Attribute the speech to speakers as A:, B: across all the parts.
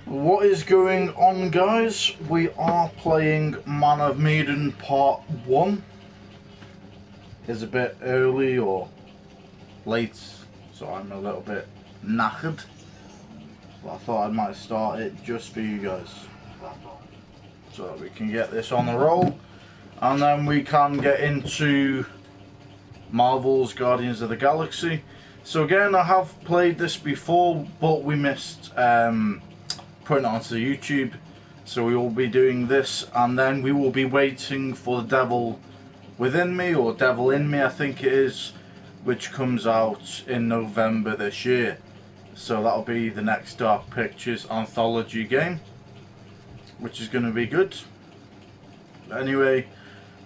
A: What is going on, guys? We are playing Man of Medan Part 1. It's a bit early or late, so I'm a little bit knackered. But I thought I might start it just for you guys, so that we can get this on the roll. And then we can get into Marvel's Guardians of the Galaxy. So again, I have played this before, but we missed putting it onto YouTube. So we will be doing this, and then we will be waiting for The Devil Within Me, or Devil in Me I think it is, which comes out in November this year. So that'll be the next Dark Pictures Anthology game, which is going to be good. Anyway,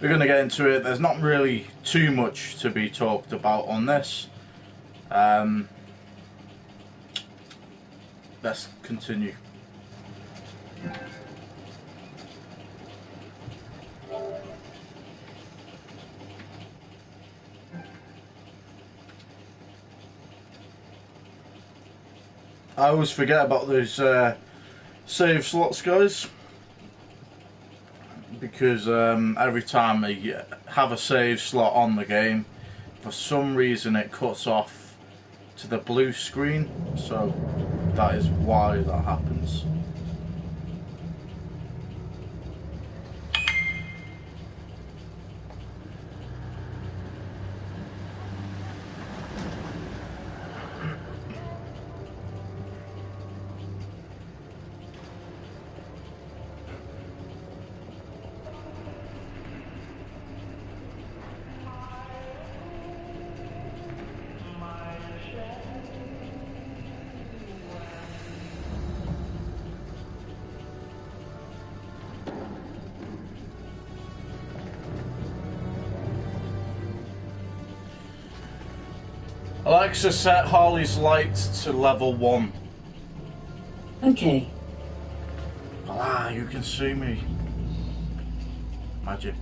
A: we're going to get into it. There's not really too much to be talked about on this. Let's continue. I always forget about those save slots, guys, because every time I have a save slot on the game, for some reason it cuts off to the blue screen, so that is why that happens. Alexa, set Harley's light to level 1.
B: Okay.
A: Ah, you can see me. Magic.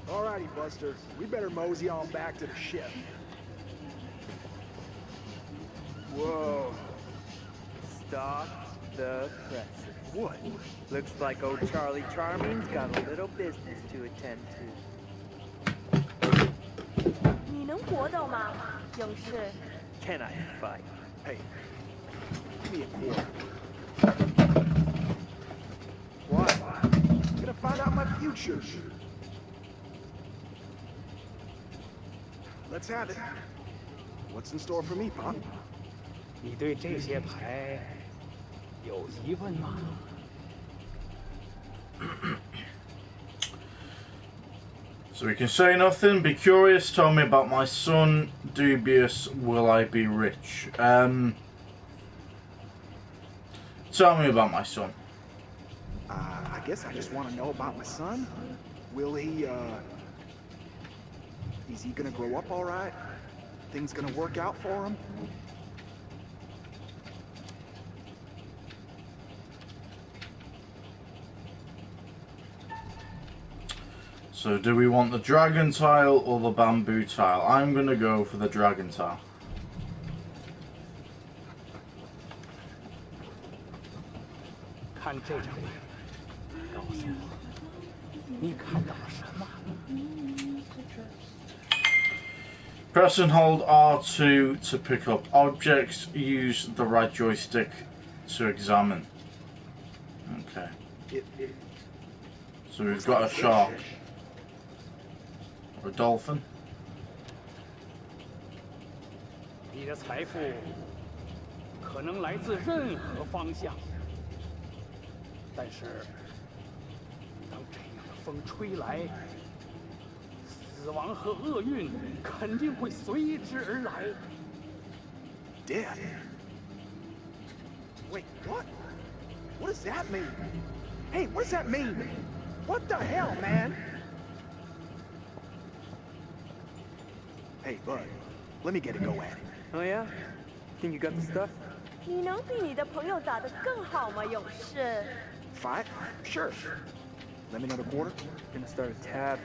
C: Alrighty, Buster. We better mosey on back to the ship. Whoa.
D: Stop the presses.
C: What?
D: Looks like old Charlie Charming's got a little business to attend to.
E: 你能活动吗，勇士？
D: Can I fight?
C: Hey, give me a quarter. What? Gonna find out my future. Let's have it. What's in store for me, Pop?
F: 你对这些牌有疑问吗？
A: So we can say nothing, be curious, tell me about my son, dubious, will I be rich? Tell me about my son.
C: I guess I just want to know about my son. Will he, is he gonna grow up alright? Things gonna work out for him?
A: So do we want the dragon tile or the bamboo tile? I'm going to go for the dragon tile.
F: 看这张牌，告诉我，你看到了什么？
A: Press and hold R2 to pick up objects. Use the right joystick to examine. Okay. So we've got a shark. Or a dolphin.
F: 你的财富可能来自任何方向，但是当这样的风吹来，死亡和厄运肯定会随之而来。
C: Death? Wait, what? What does that mean? Hey, what does that mean? What the hell, man? Hey, bud, let me get a go at it.
D: Oh yeah? Think you got the stuff?
E: 你能比你的朋友打得更好吗，勇士？
C: 5? Sure. Lend me another quarter?
D: Gonna start a tab.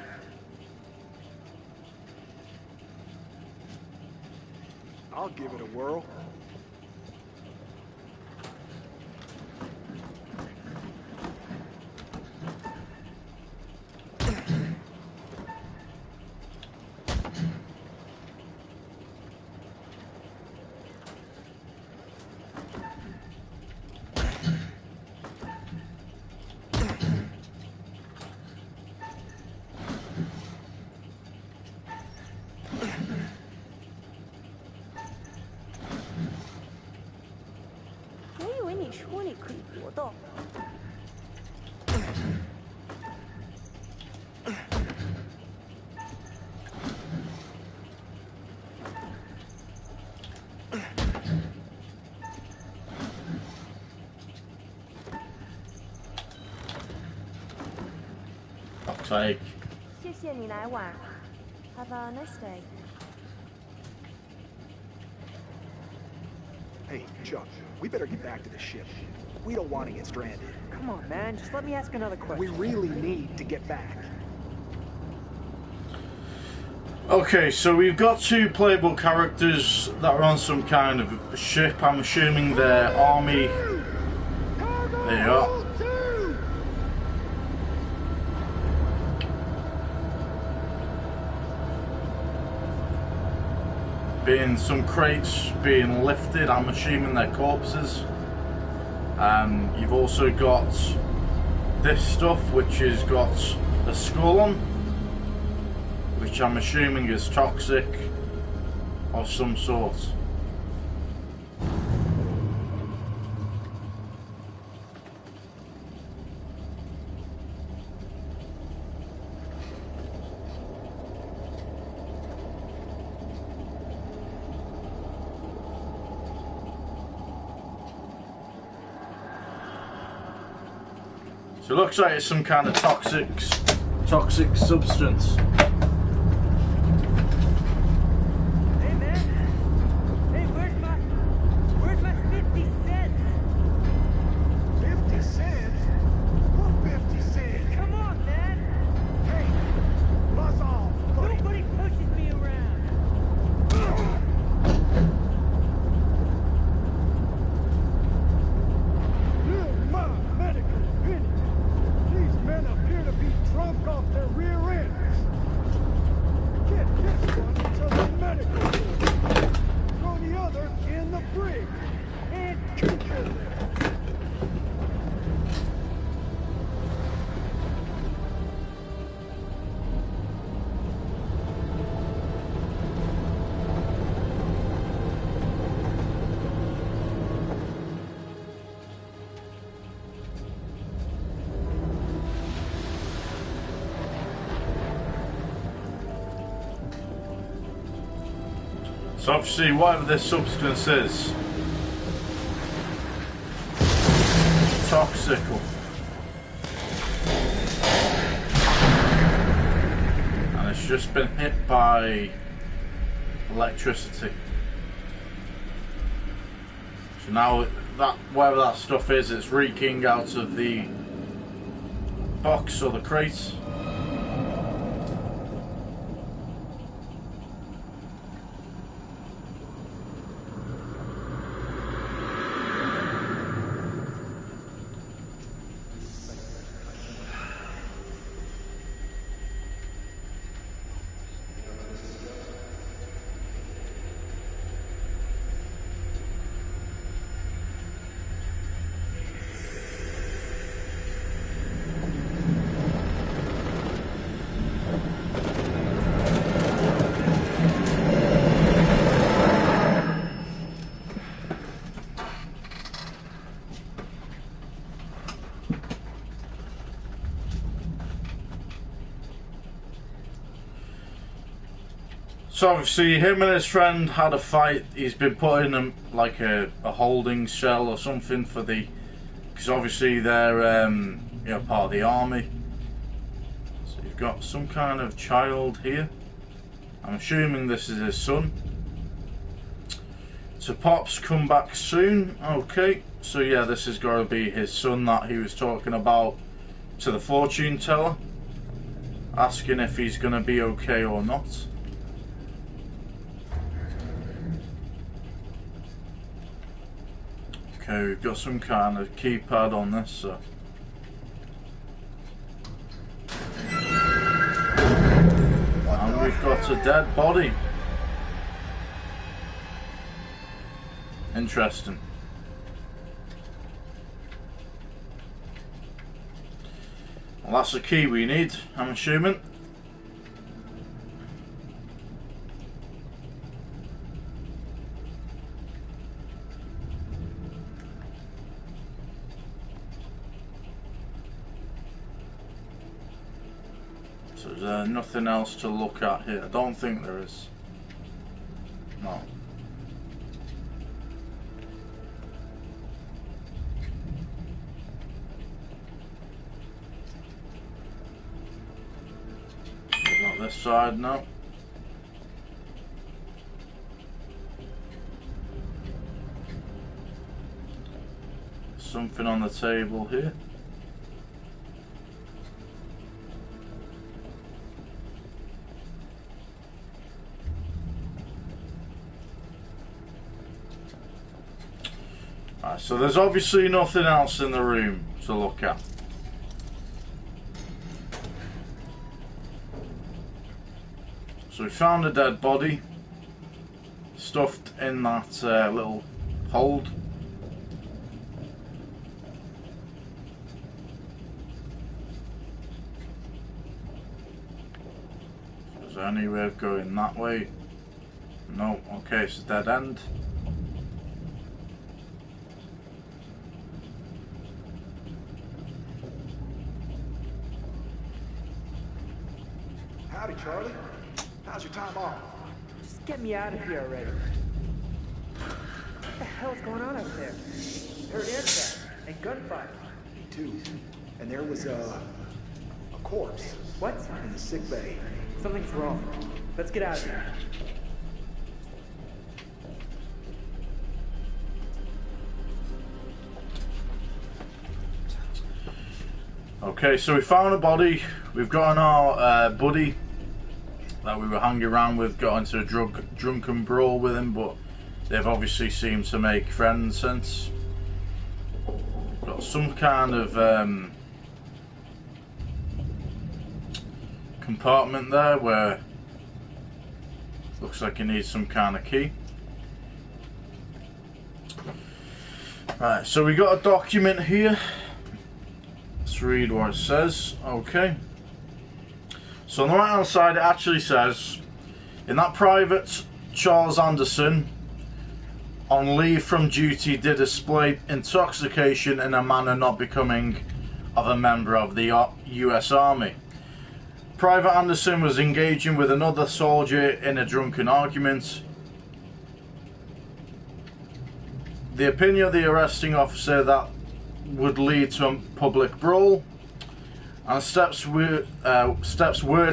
C: I'll give it a whirl.
A: Like,
E: 谢谢你来玩。Have a nice day.
C: Hey, Chuck, we better get back to the ship. We don't want to get stranded.
D: Come on, man. Just let me ask another question.
C: We really need to get back.
A: okay, so we've got 2 playable characters that are on some kind of ship. I'm assuming they're army. There you are. Being some crates being lifted, I'm assuming they're corpses. You've also got this stuff which has got a skull on, which I'm assuming is toxic of some sort. So it looks like it's some kind of toxic substance.
D: Hey, man. Hey, where's my 50 cents?
C: 50 cents? What 50 cents?
D: Come on, man.
C: Hey, buzz off, buddy.
D: Nobody pushes me around.
C: You're my medical opinion. These men appear to be drunk off their rear ends. Get this one to the medical room. Throw the other in the brig. And keep it there.
A: So obviously whatever this substance is, toxic. And it's just been hit by electricity. So now that whatever that stuff is, it's reeking out of the box or the crate. So obviously him and his friend had a fight. He's been put in like a holding cell or something for the, because obviously they're you know, part of the army. So you've got some kind of child here. I'm assuming this is his son. So Pop's come back soon. Okay, so yeah, this is going to be his son that he was talking about to the fortune teller, asking if he's going to be okay or not. Okay, we've got some kind of keypad on this, so. And we've got a dead body. Interesting. Well, that's the key we need, I'm assuming. So there's nothing else to look at here. I don't think there is. No. Not this side, no. Something on the table here. Right, so there's obviously nothing else in the room to look at. So we found a dead body stuffed in that little hold. Is there any way of going that way? No. Okay, it's a dead end.
G: Howdy, Charlie. How's your time off?
D: Just get me out of here already. What the hell's going on out there? Heard aircraft and gunfire.
G: Me too. And there was a corpse
D: What?
G: in the sick bay.
D: Something's wrong. Let's get out of here.
A: Okay, so we found a body. We've got our buddy that we were hanging around with, got into a drunken brawl with him, but they've obviously seemed to make friends since. Got some kind of compartment there where looks like it needs some kind of key. Right, so we got a document here. Let's read what it says. Okay. So on the right hand side it actually says, in that Private Charles Anderson on leave from duty did display intoxication in a manner not becoming of a member of the US Army. Private Anderson was engaging with another soldier in a drunken argument. The opinion of the arresting officer that would lead to a public brawl, and steps were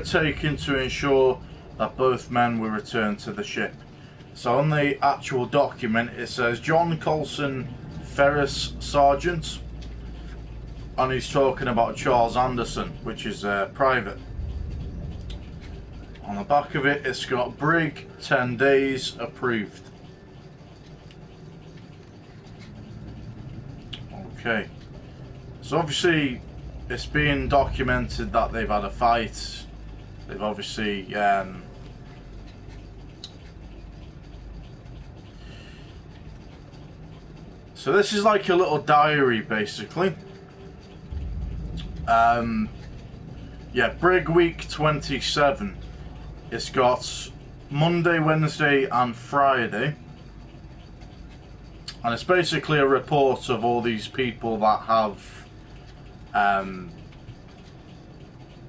A: taken to ensure that both men were returned to the ship. So on the actual document it says John Colson Ferris Sergeant, and he's talking about Charles Anderson, which is private. On the back of it it's got Brig 10 days approved. Okay, so obviously it's been documented that they've had a fight. They've obviously so this is like a little diary basically. Yeah, Brig Week 27. It's got Monday, Wednesday and Friday. And it's basically a report of all these people that have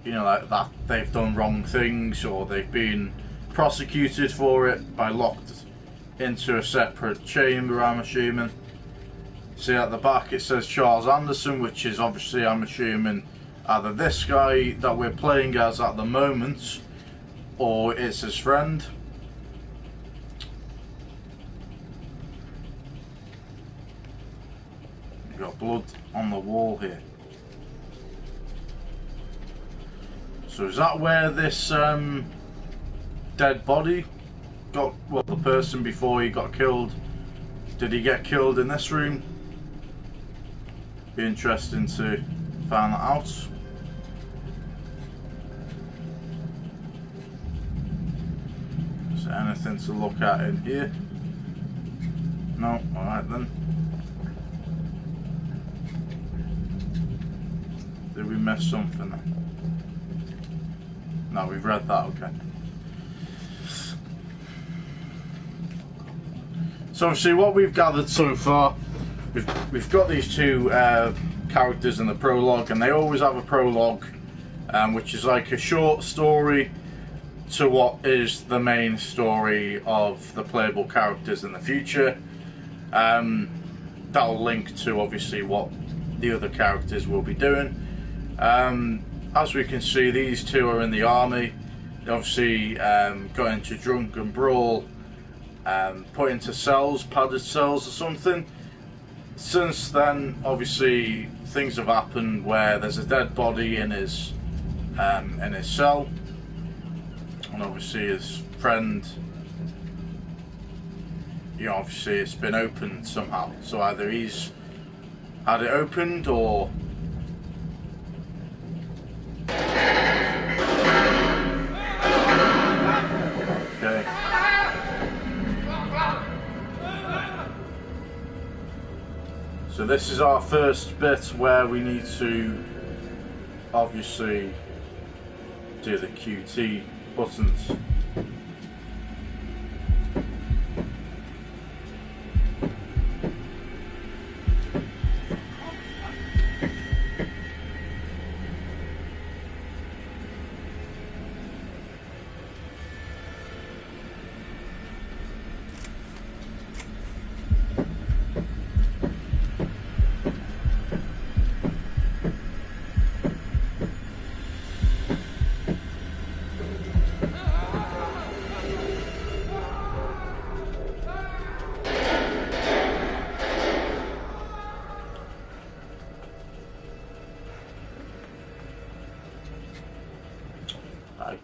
A: you know, that they've done wrong things or they've been prosecuted for it by locked into a separate chamber, I'm assuming. See at the back it says Charles Anderson, which is obviously, I'm assuming, either this guy that we're playing as at the moment or it's his friend. We've got blood on the wall here. So is that where this dead body got, well, the person before he got killed, did he get killed in this room? Be interesting to find that out. Is there anything to look at in here? No, alright then. Did we miss something then? No, we've read that, okay. So obviously what we've gathered so far, we've got these two characters in the prologue, and they always have a prologue, which is like a short story to what is the main story of the playable characters in the future. That'll link to obviously what the other characters will be doing. As we can see, these two are in the army. They obviously got into drunken brawl, put into cells, padded cells or something. Since then, obviously, things have happened where there's a dead body in his cell, and obviously his friend, you know, obviously it's been opened somehow. So either he's had it opened or okay. So this is our first bit where we need to obviously do the QT buttons.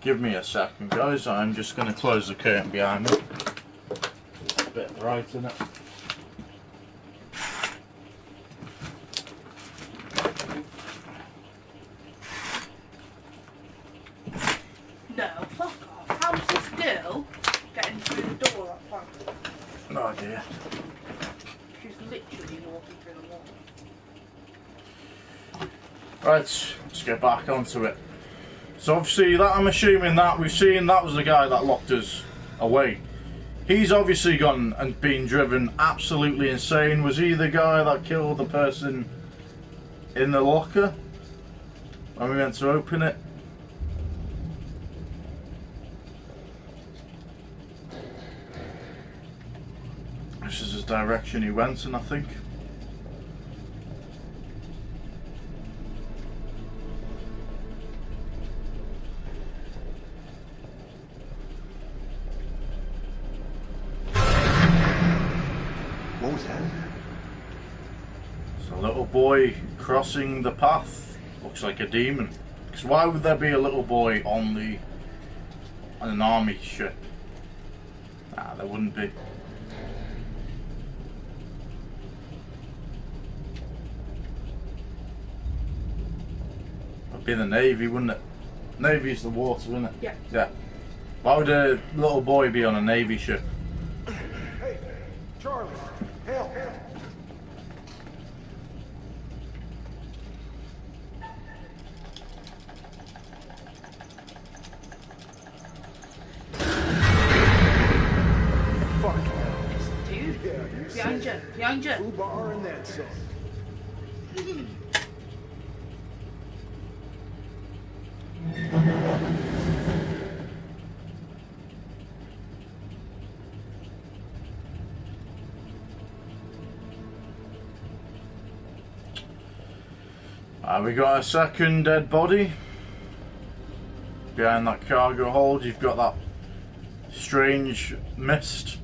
A: Give me a second, guys. I'm just going to close the curtain behind me. It's a bit bright, isn't it?
H: No, fuck off. How's this girl getting through the door up front?
A: No idea.
H: She's literally walking through the wall.
A: Right, let's get back onto it. So obviously that, I'm assuming that we've seen that was the guy that locked us away. He's obviously gone and been driven absolutely insane. Was he the guy that killed the person in the locker when we went to open it? This is the direction he went in, I think.
G: What was that?
A: It's a little boy crossing the path. Looks like a demon. Because why would there be a little boy on an army ship? Nah, there wouldn't be. It'd be the Navy, wouldn't it? Navy's the water, isn't it?
H: Yeah.
A: Yeah. Why would a little boy be on a Navy ship?
C: Hey, Charlie, help. Fuck hell.
H: Dude,
C: Yeah, you
H: behind
C: said
H: you, behind you.
C: Fubar and that son.
A: We got a second dead body behind that cargo hold. You've got that strange mist.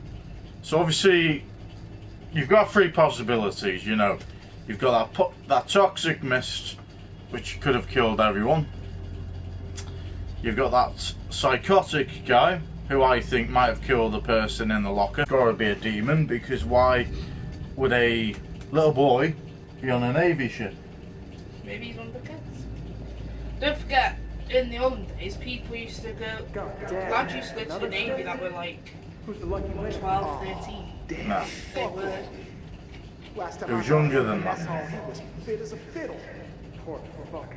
A: So obviously you've got three possibilities, you know. You've got that toxic mist, which could have killed everyone. You've got that psychotic guy, who I think might have killed the person in the locker. Gotta be a demon, because why would a little boy be on a Navy ship?
H: Maybe he's one of the kids. Don't forget, in the olden days, people used to go, lads used to go to the Navy that were like 12, 13.
A: No.
H: They were.
A: He was younger than that.
G: He was fit as a fiddle. Poor fucker.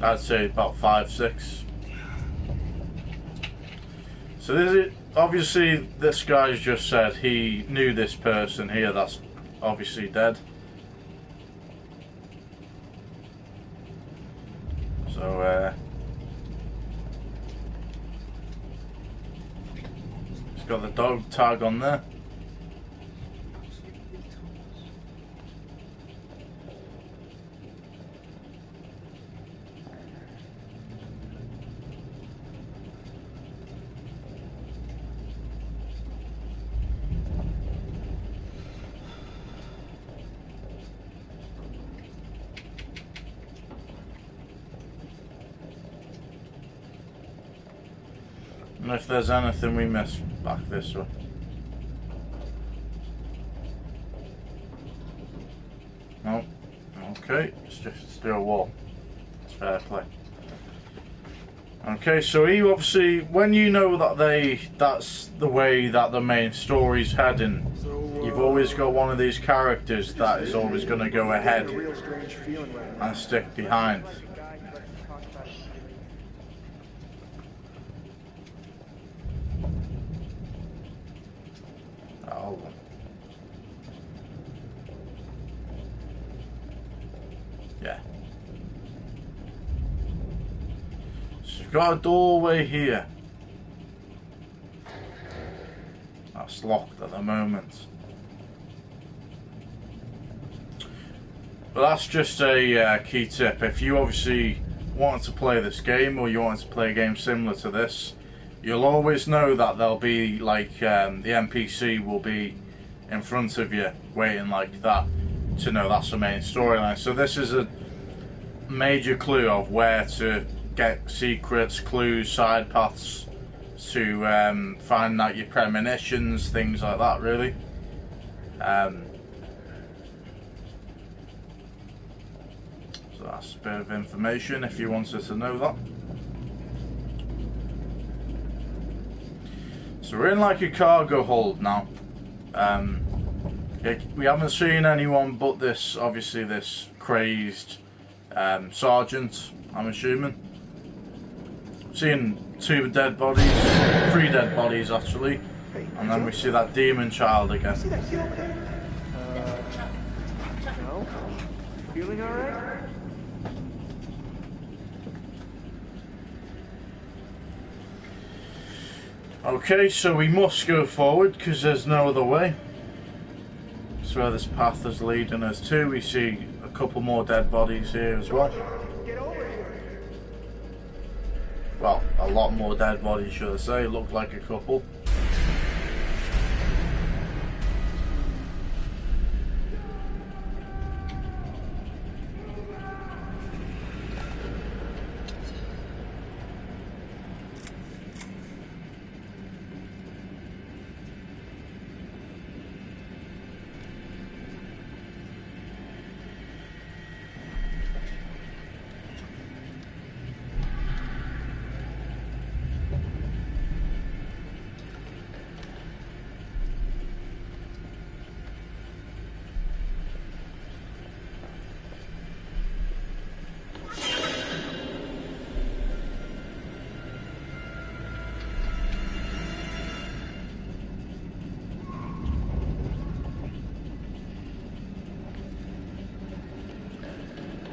A: I'd say about 5, 6. So this is, obviously this guy's just said he knew this person here that's obviously dead. So it's got the dog tag on there. And if there's anything we missed, back this way. No. Okay, it's just a steel wall. It's fair play. Okay, so he obviously, when you know that that's the way that the main story's heading, you've always got one of these characters that is always going to go ahead and stick behind. Yeah. So you've got a doorway here. That's locked at the moment. But that's just a key tip. If you obviously want to play this game, or you want to play a game similar to this, you'll always know that there'll be like the NPC will be in front of you waiting like that to know that's the main storyline. So this is a major clue of where to get secrets, clues, side paths to find out your premonitions, things like that really. So that's a bit of information if you wanted to know that. So we're in like a cargo hold now. We haven't seen anyone but this, obviously this crazed sergeant, I'm assuming. Seeing 2 dead bodies, 3 dead bodies actually, and then we see that demon child again.
G: See that kid over there?
D: No? Feeling alright?
A: Okay, so we must go forward because there's no other way. That's where this path is leading us to. We see a couple more dead bodies here as well.
G: Get over here.
A: Well, a lot more dead bodies, should I say. Looked like a couple.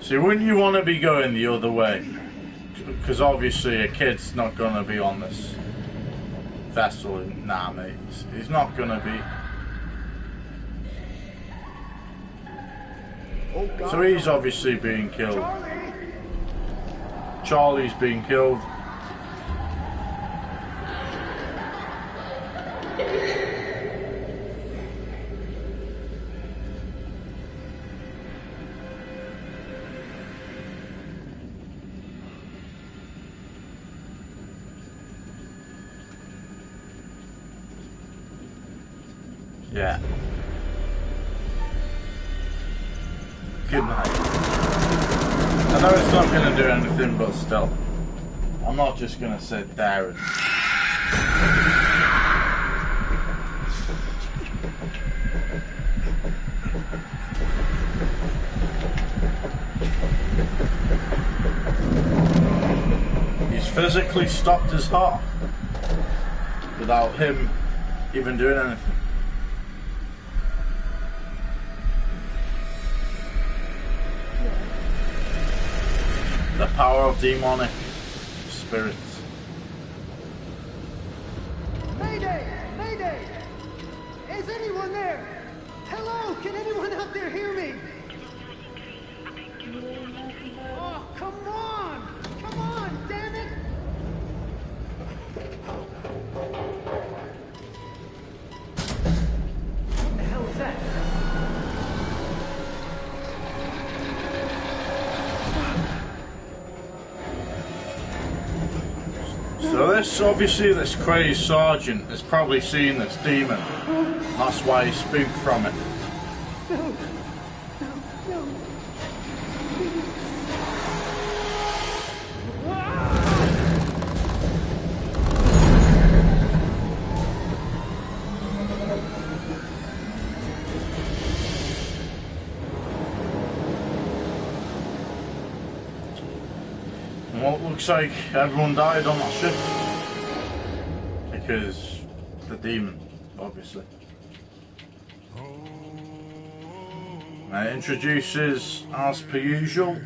A: See, wouldn't you want to be going the other way? Because obviously a kid's not going to be on this vessel. Nah, mate. He's not going to be. So he's obviously being killed. Charlie's being killed. Yeah. Good night. I know it's not going to do anything, but still. I'm not just going to sit there and... He's physically stopped his heart without him even doing anything. The power of demonic spirits.
C: Mayday! Mayday! Is anyone there? Hello? Can anyone out there hear me? Oh, come on! Come on, damn it!
D: What the hell is that?
A: So this crazed sergeant has probably seen this demon. That's why he spooked from it. Well, it looks like everyone died on that ship. Because the demon, obviously. It introduces, as per usual,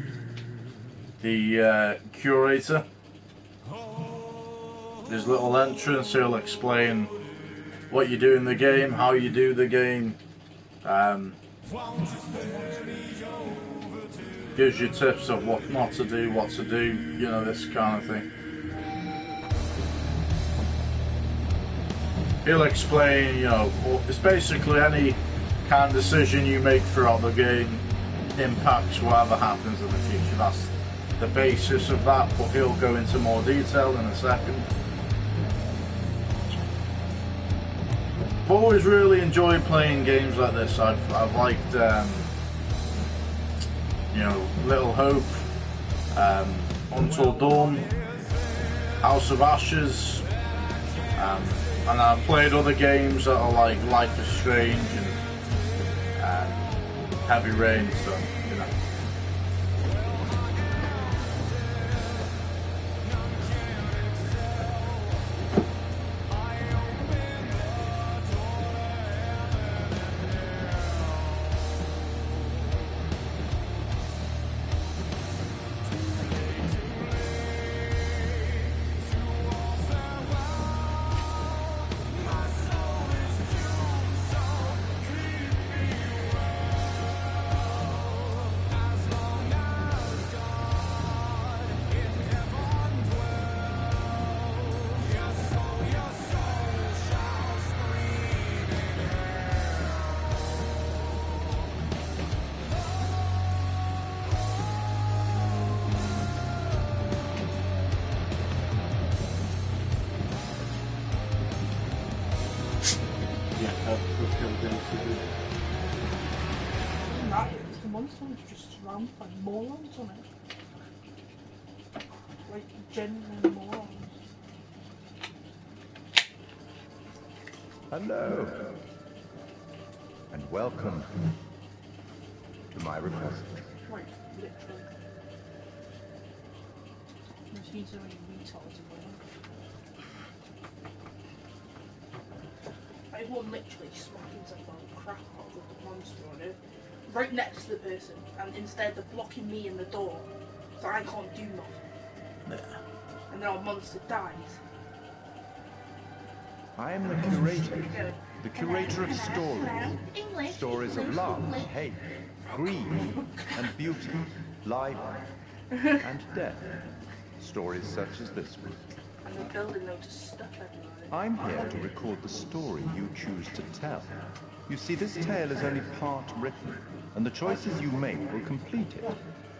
A: the curator. His little entrance, he'll explain what you do in the game, how you do the game. Gives you tips of what not to do, what to do, you know, this kind of thing. He'll explain, you know, it's basically any kind of decision you make throughout the game impacts whatever happens in the future. That's the basis of that, but he'll go into more detail in a second. I've always really enjoyed playing games like this. I've liked, you know, Little Hope, Until Dawn, House of Ashes, and I've played other games that are like Life is Strange and Heavy Rain, so, you know.
H: The monster was just surrounded by morons on it. Like genuine morons.
I: Hello, and welcome to my repository.
H: Like, literally. There's needs so many retards in there. Everyone literally smacking themselves on the crap out with the monster on it. Right next to the person, and instead they're blocking me in the door, so I can't do nothing.
A: Yeah.
H: And then our monster dies.
I: I am the curator of stories. Stories of love, hate, grief, and beauty, life, and death. Stories such as this one.
H: And the building loads of stuff everywhere.
I: I'm here to record the story you choose to tell. You see, this tale is only part written, and the choices you make will complete it,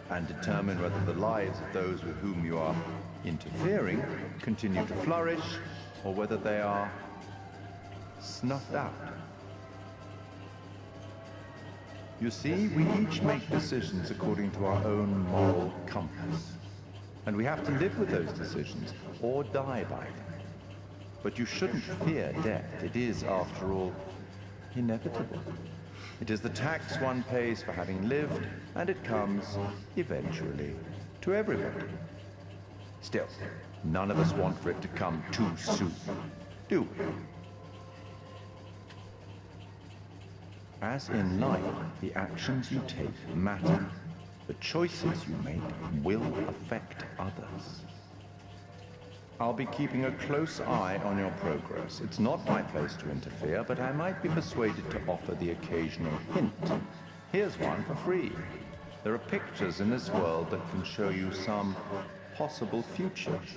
I: and determine whether the lives of those with whom you are interfering continue to flourish, or whether they are snuffed out. You see, we each make decisions according to our own moral compass. And we have to live with those decisions, or die by them. But you shouldn't fear death. It is, after all, inevitable. It is the tax one pays for having lived, and it comes, eventually, to everybody. Still, none of us want for it to come too soon, do we? As in life, the actions you take matter. The choices you make will affect others. I'll be keeping a close eye on your progress. It's not my place to interfere, but I might be persuaded to offer the occasional hint. Here's one for free. There are pictures in this world that can show you some possible futures.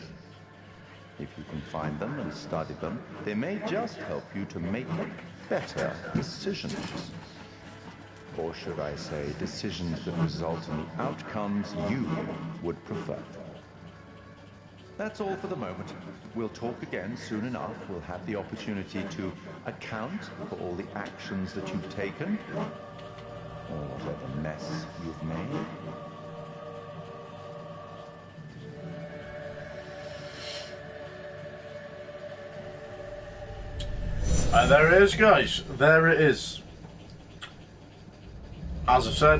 I: If you can find them and study them, they may just help you to make better decisions. Or should I say, decisions that result in the outcomes you would prefer. That's all for the moment. We'll talk again soon enough. We'll have the opportunity to account for all the actions that you've taken, or whatever mess you've made.
A: And there it is, guys. There it is. As I said,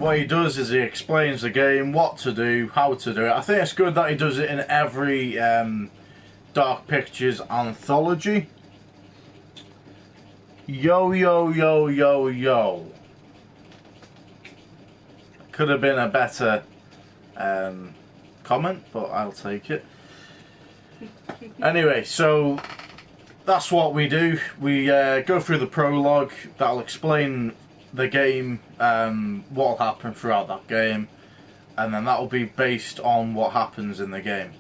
A: what he does is he explains the game, what to do, how to do it. I think it's good that he does it in every Dark Pictures anthology. Yo, yo, yo, yo, yo. Could have been a better comment, but I'll take it. Anyway, so that's what we do. We go through the prologue. That'll explain the game, what'll happen throughout that game, and then that'll be based on what happens in the game.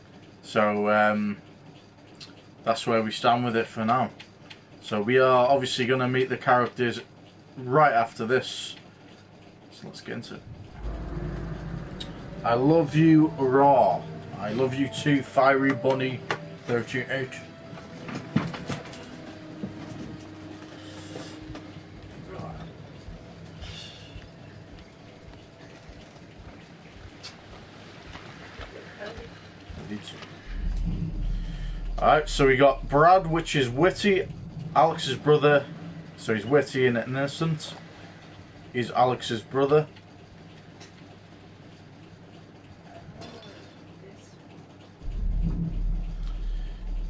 A: So that's where we stand with it for now. So we are obviously going to meet the characters right after this. So let's get into it. I love you, Raw. I love you too, Fiery Bunny 38. Alright, so we got Brad, which is witty, Alex's brother, so he's witty and innocent. He's Alex's brother.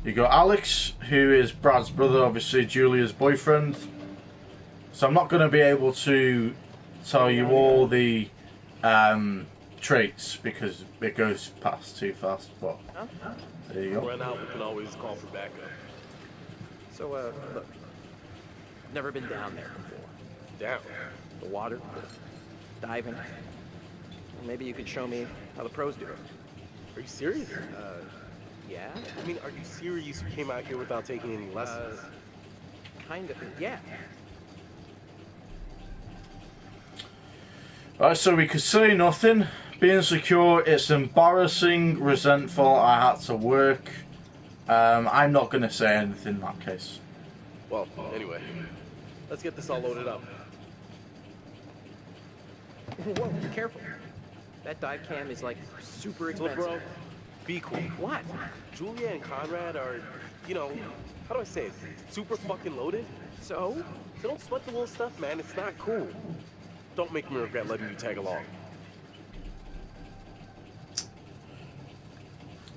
A: You got Alex, who is Brad's brother, obviously Julia's boyfriend. So I'm not going to be able to tell you all the traits because it goes past too fast, but there you go.
J: Run out, we can always call for backup.
K: So, look, never been down there before.
J: Down?
K: The water, diving. Maybe you could show me how the pros do it.
J: Are you serious?
K: Yeah?
J: I mean, are you serious you came out here without taking any lessons?
K: Kind of, yeah.
A: Alright, so we could say nothing. Being secure, it's embarrassing, resentful, I had to work. I'm not going to say anything in that case.
J: Well, anyway, let's get this all loaded up.
K: Whoa, be careful. That dive cam is like super expensive.
J: Look, bro, be cool.
K: What?
J: Julia and Conrad are, you know, how do I say it? Super fucking loaded.
K: So
J: don't sweat the little stuff, man. It's not cool. Don't make me regret letting you tag along.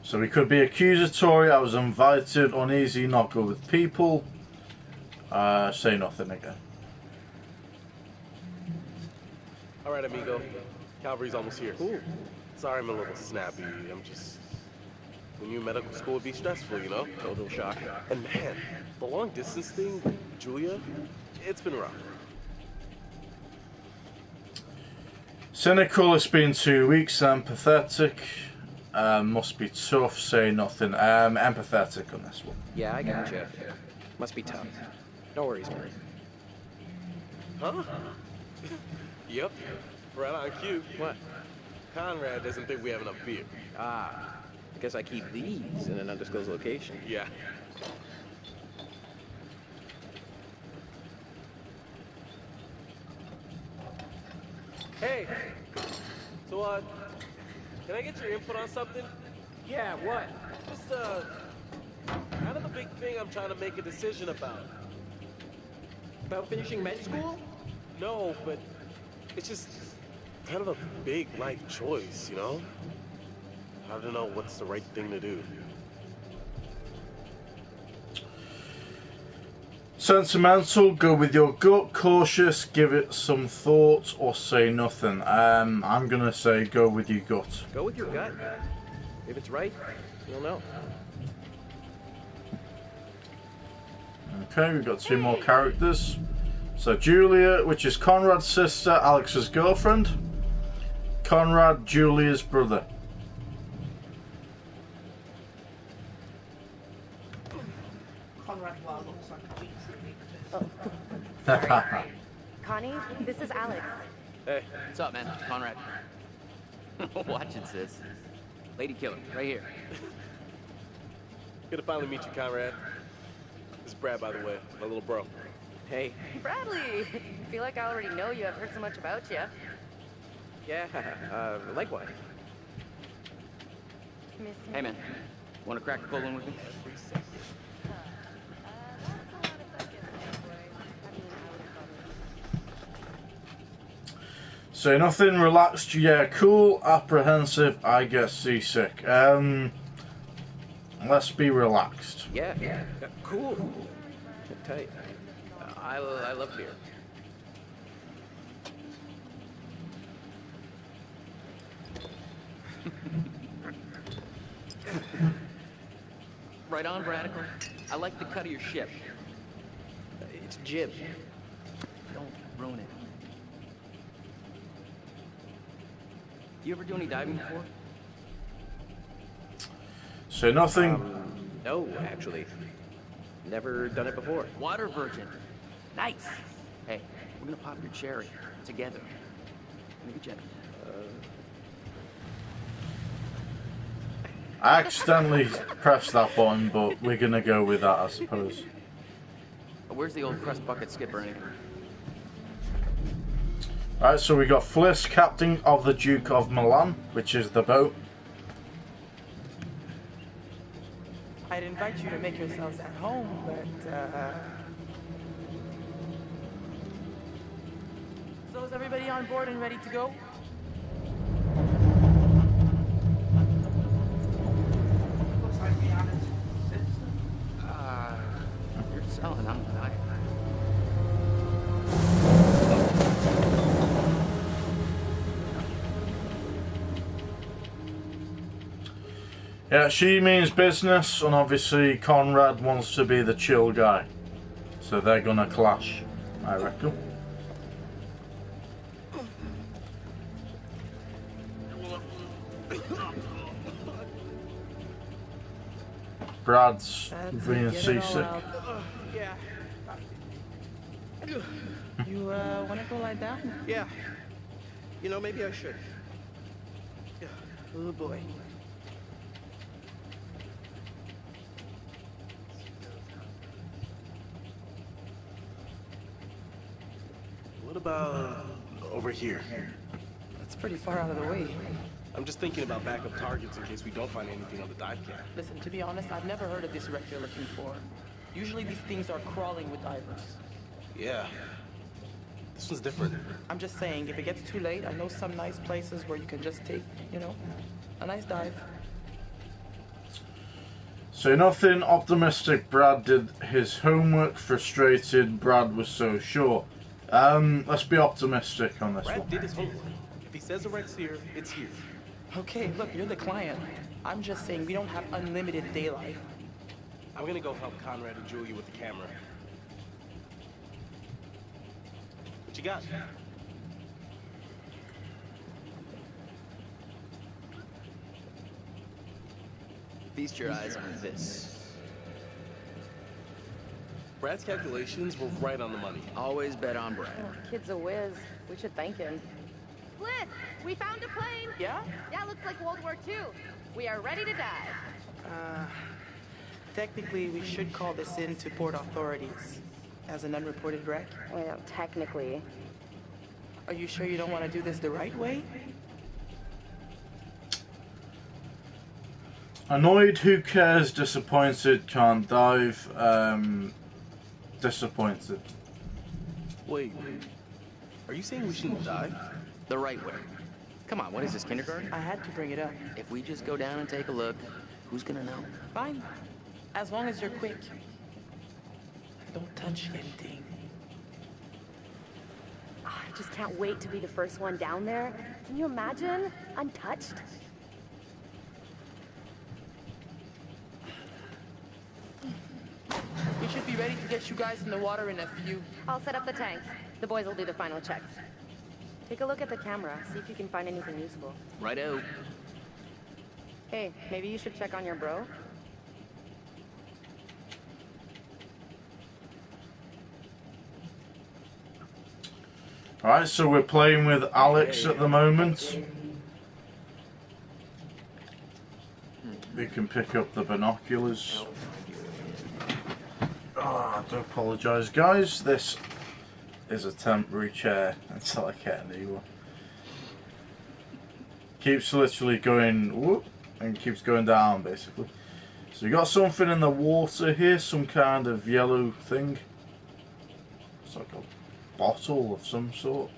A: So we could be accusatory, I was invited, uneasy, not good with people. Say nothing again.
J: Alright, amigo. Calvary's almost here. Ooh. Sorry I'm a little snappy. I'm just... We knew medical school would be stressful, you know?
K: Total shock.
J: And man, the long distance thing with Julia, it's been rough.
A: Cynical, it's been 2 weeks, empathetic. Must be tough, say nothing. Empathetic on this one.
K: Yeah, I gotcha. Must be tough. No worries, man.
J: Huh? Yep. Right on cue.
K: What?
J: Conrad doesn't think we have enough beer.
K: Ah, I guess I keep these in an undisclosed location.
J: Yeah. Hey! So, can I get your input on something?
K: Yeah, what?
J: Just, kind of a big thing I'm trying to make a decision about.
K: About finishing med school?
J: No, but it's just kind of a big life choice, you know? I don't know what's the right thing to do.
A: Sentimental, go with your gut. Cautious, give it some thought, or say nothing. I'm gonna say go with your gut.
K: Go with your gut. If it's right, you'll know.
A: Okay, we've got two more characters. So Julia, which is Conrad's sister, Alex's girlfriend. Conrad, Julia's brother.
H: Conrad well looks like a beast.
E: Oh, sorry. Connie, this is Alex.
J: Hey.
L: What's up, man? Conrad. Watch it, sis. Lady killer, right here.
J: Good to finally meet you, Conrad. This is Brad, by the way, my little bro.
K: Hey.
E: Bradley! I feel like I already know you. I've heard so much about you.
K: Yeah, likewise.
E: Miss me?
L: Hey, man. Want to crack a cold one with me?
A: Say nothing, relaxed, yeah, cool, apprehensive, I get seasick. Let's be relaxed.
K: Yeah, cool. Tight. I love beer.
L: Right on, Radical. I like the cut of your ship.
K: It's jib.
L: Don't ruin it. You ever do any diving before?
A: Say nothing.
K: No, actually. Never done it before.
L: Water virgin. Nice. Hey, we're gonna pop your cherry together. Maybe gentle.
A: I accidentally pressed that button, but we're gonna go with that, I suppose.
L: Where's the old crust bucket skipper anyway?
A: Alright, so we got Fliss, captain of the Duke of Milan, which is the boat.
M: I'd invite you to make yourselves at home, but, So is everybody on board and ready to go?
H: Looks like Rihanna's sister.
L: You're selling, I'm denying.
A: Yeah, she means business, and obviously Conrad wants to be the chill guy. So they're gonna clash, I reckon. Brad's being seasick.
K: Yeah.
M: You, wanna go lie down?
K: Yeah. You know, maybe I should. Yeah.
M: Oh boy.
J: What about over here?
M: That's pretty far out of the way.
J: I'm just thinking about backup targets in case we don't find anything on the dive cap.
M: Listen, to be honest, I've never heard of this wreck you're looking for. Usually these things are crawling with divers.
J: Yeah. This one's different.
M: I'm just saying, if it gets too late, I know some nice places where you can just take, you know, a nice dive.
A: So nothing, optimistic. Brad did his homework. Frustrated, Brad was so sure. Let's be optimistic on this
J: Brad
A: one.
J: did his homework. If he says the wreck's here, it's here.
M: Okay, look, you're the client. I'm just saying we don't have unlimited daylight.
J: I'm gonna go help Conrad and Julia with the camera. What you got?
L: Feast your eyes on this.
J: Brad's calculations were right on the money.
L: Always bet on Brad.
E: Kid's a whiz. We should thank him.
N: Bliss, we found a plane.
M: Yeah?
N: That looks like World War II. We are ready to dive.
M: Technically, we should call this in to port authorities as an unreported wreck.
E: Well, technically.
M: Are you sure you don't want to do this the right way?
A: Annoyed, who cares, disappointed, can't dive, disappointed.
J: Wait, are you saying we shouldn't dive?
L: The right way. Come on, what is this, kindergarten?
M: I had to bring it up.
L: If we just go down and take a look, who's gonna know?
M: Fine. As long as you're quick. Don't touch anything.
N: I just can't wait to be the first one down there. Can you imagine? Untouched?
M: We should be ready to get you guys in the water in a few.
N: I'll set up the tanks. The boys will do the final checks. Take a look at the camera, see if you can find anything useful.
L: Righto.
N: Hey, maybe you should check on your bro?
A: Alright, so we're playing with Alex at the moment. We can pick up the binoculars. I do apologise, guys. This is a temporary chair until I get a new one. Keeps literally going whoop and keeps going down, basically. So you got something in the water here, some kind of yellow thing. It's like a bottle of some sort.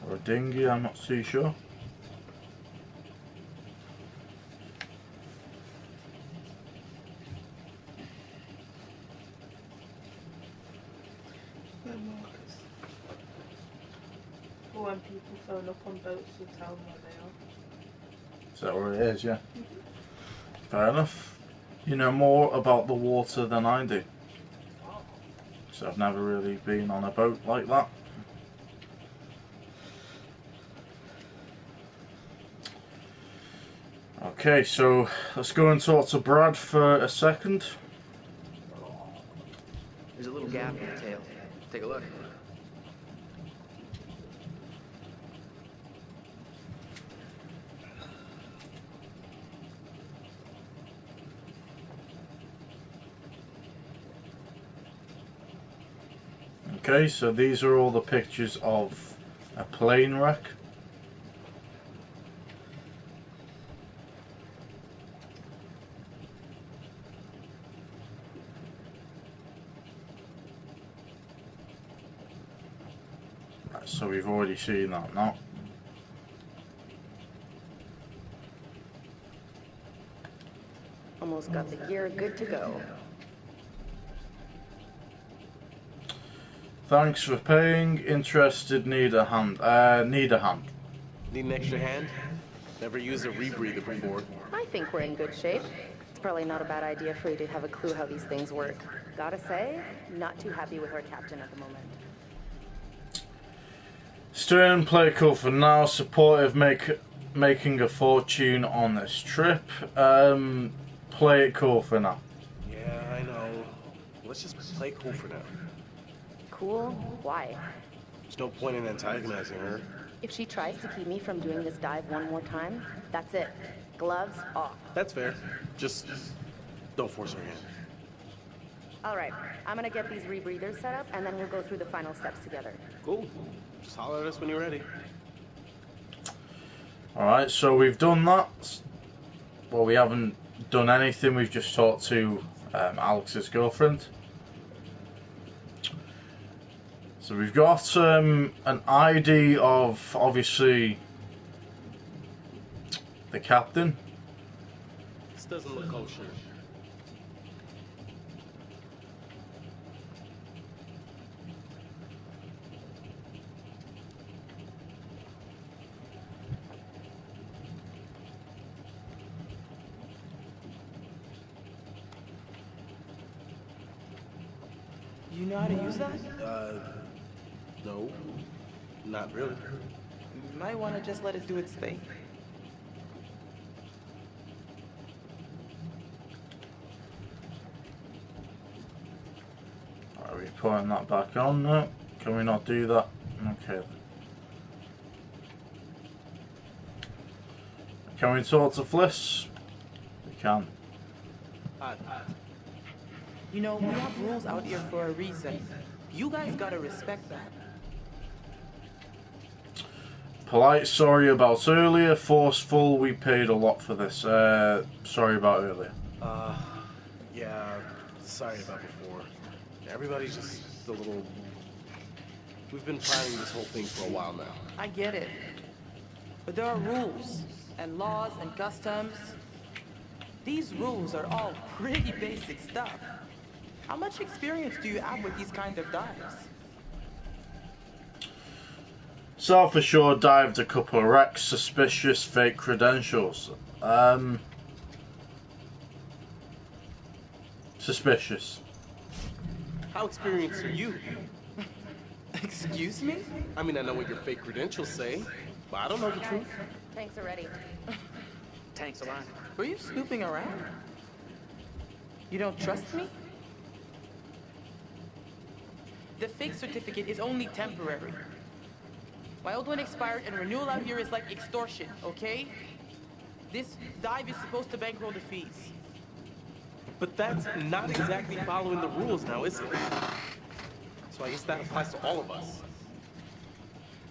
A: Or a dinghy, I'm not too sure.
H: For when people phone up on boats, you tell them where they are.
A: Is that where it is? Yeah. Fair enough. You know more about the water than I do. So I've never really been on a boat like that. Okay, so let's go and talk to Brad for a second.
L: There's a little gap in the tail. Take a look.
A: Okay, so these are all the pictures of a plane wreck. Right, so we've already seen that now.
N: Almost got the gear good to go.
A: Thanks for paying. Interested, need a hand. Need a hand.
J: Need an extra hand? Never used a rebreather before.
N: I think we're in good shape. It's probably not a bad idea for you to have a clue how these things work. Gotta say, not too happy with our captain at the moment.
A: Stern, play cool for now. Supportive, making a fortune on this trip. Play it cool for now.
J: Yeah, I know. Let's just play cool for now.
N: Cool? Why?
J: There's no point in antagonizing her.
N: If she tries to keep me from doing this dive one more time, that's it. Gloves off.
J: That's fair. Just don't force her hand.
N: Alright, I'm gonna get these rebreathers set up and then we'll go through the final steps together.
J: Cool. Just holler at us when you're ready.
A: Alright, so we've done that. Well, we haven't done anything. We've just talked to Alex's girlfriend. So we've got an ID of, obviously, the captain.
J: This doesn't look kosher.
M: You know how to use that?
J: No. Not really.
M: You might want to just let it do its thing.
A: Are we putting that back on? No. Can we not do that? Okay. Can we talk to Fliss? They can.
M: You know, we have rules out here for a reason. You guys gotta respect that.
A: Polite sorry about earlier. Forceful, we paid a lot for this. Sorry about earlier.
J: Yeah, sorry about before. Everybody's just a little... We've been planning this whole thing for a while now.
M: I get it. But there are rules, and laws, and customs. These rules are all pretty basic stuff. How much experience do you have with these kind of dives?
A: South Ashore dived a couple of wrecks, suspicious fake credentials. Suspicious.
J: How experienced are you?
M: Excuse me?
J: I mean, I know what your fake credentials say, but I don't know the truth.
N: Tanks are ready.
L: Tanks alive.
M: Were you snooping around? You don't trust me? The fake certificate is only temporary. My old one expired and renewal out here is like extortion, okay? This dive is supposed to bankroll the fees.
J: But that's not exactly following the rules now, is it? So I guess that applies to all of us.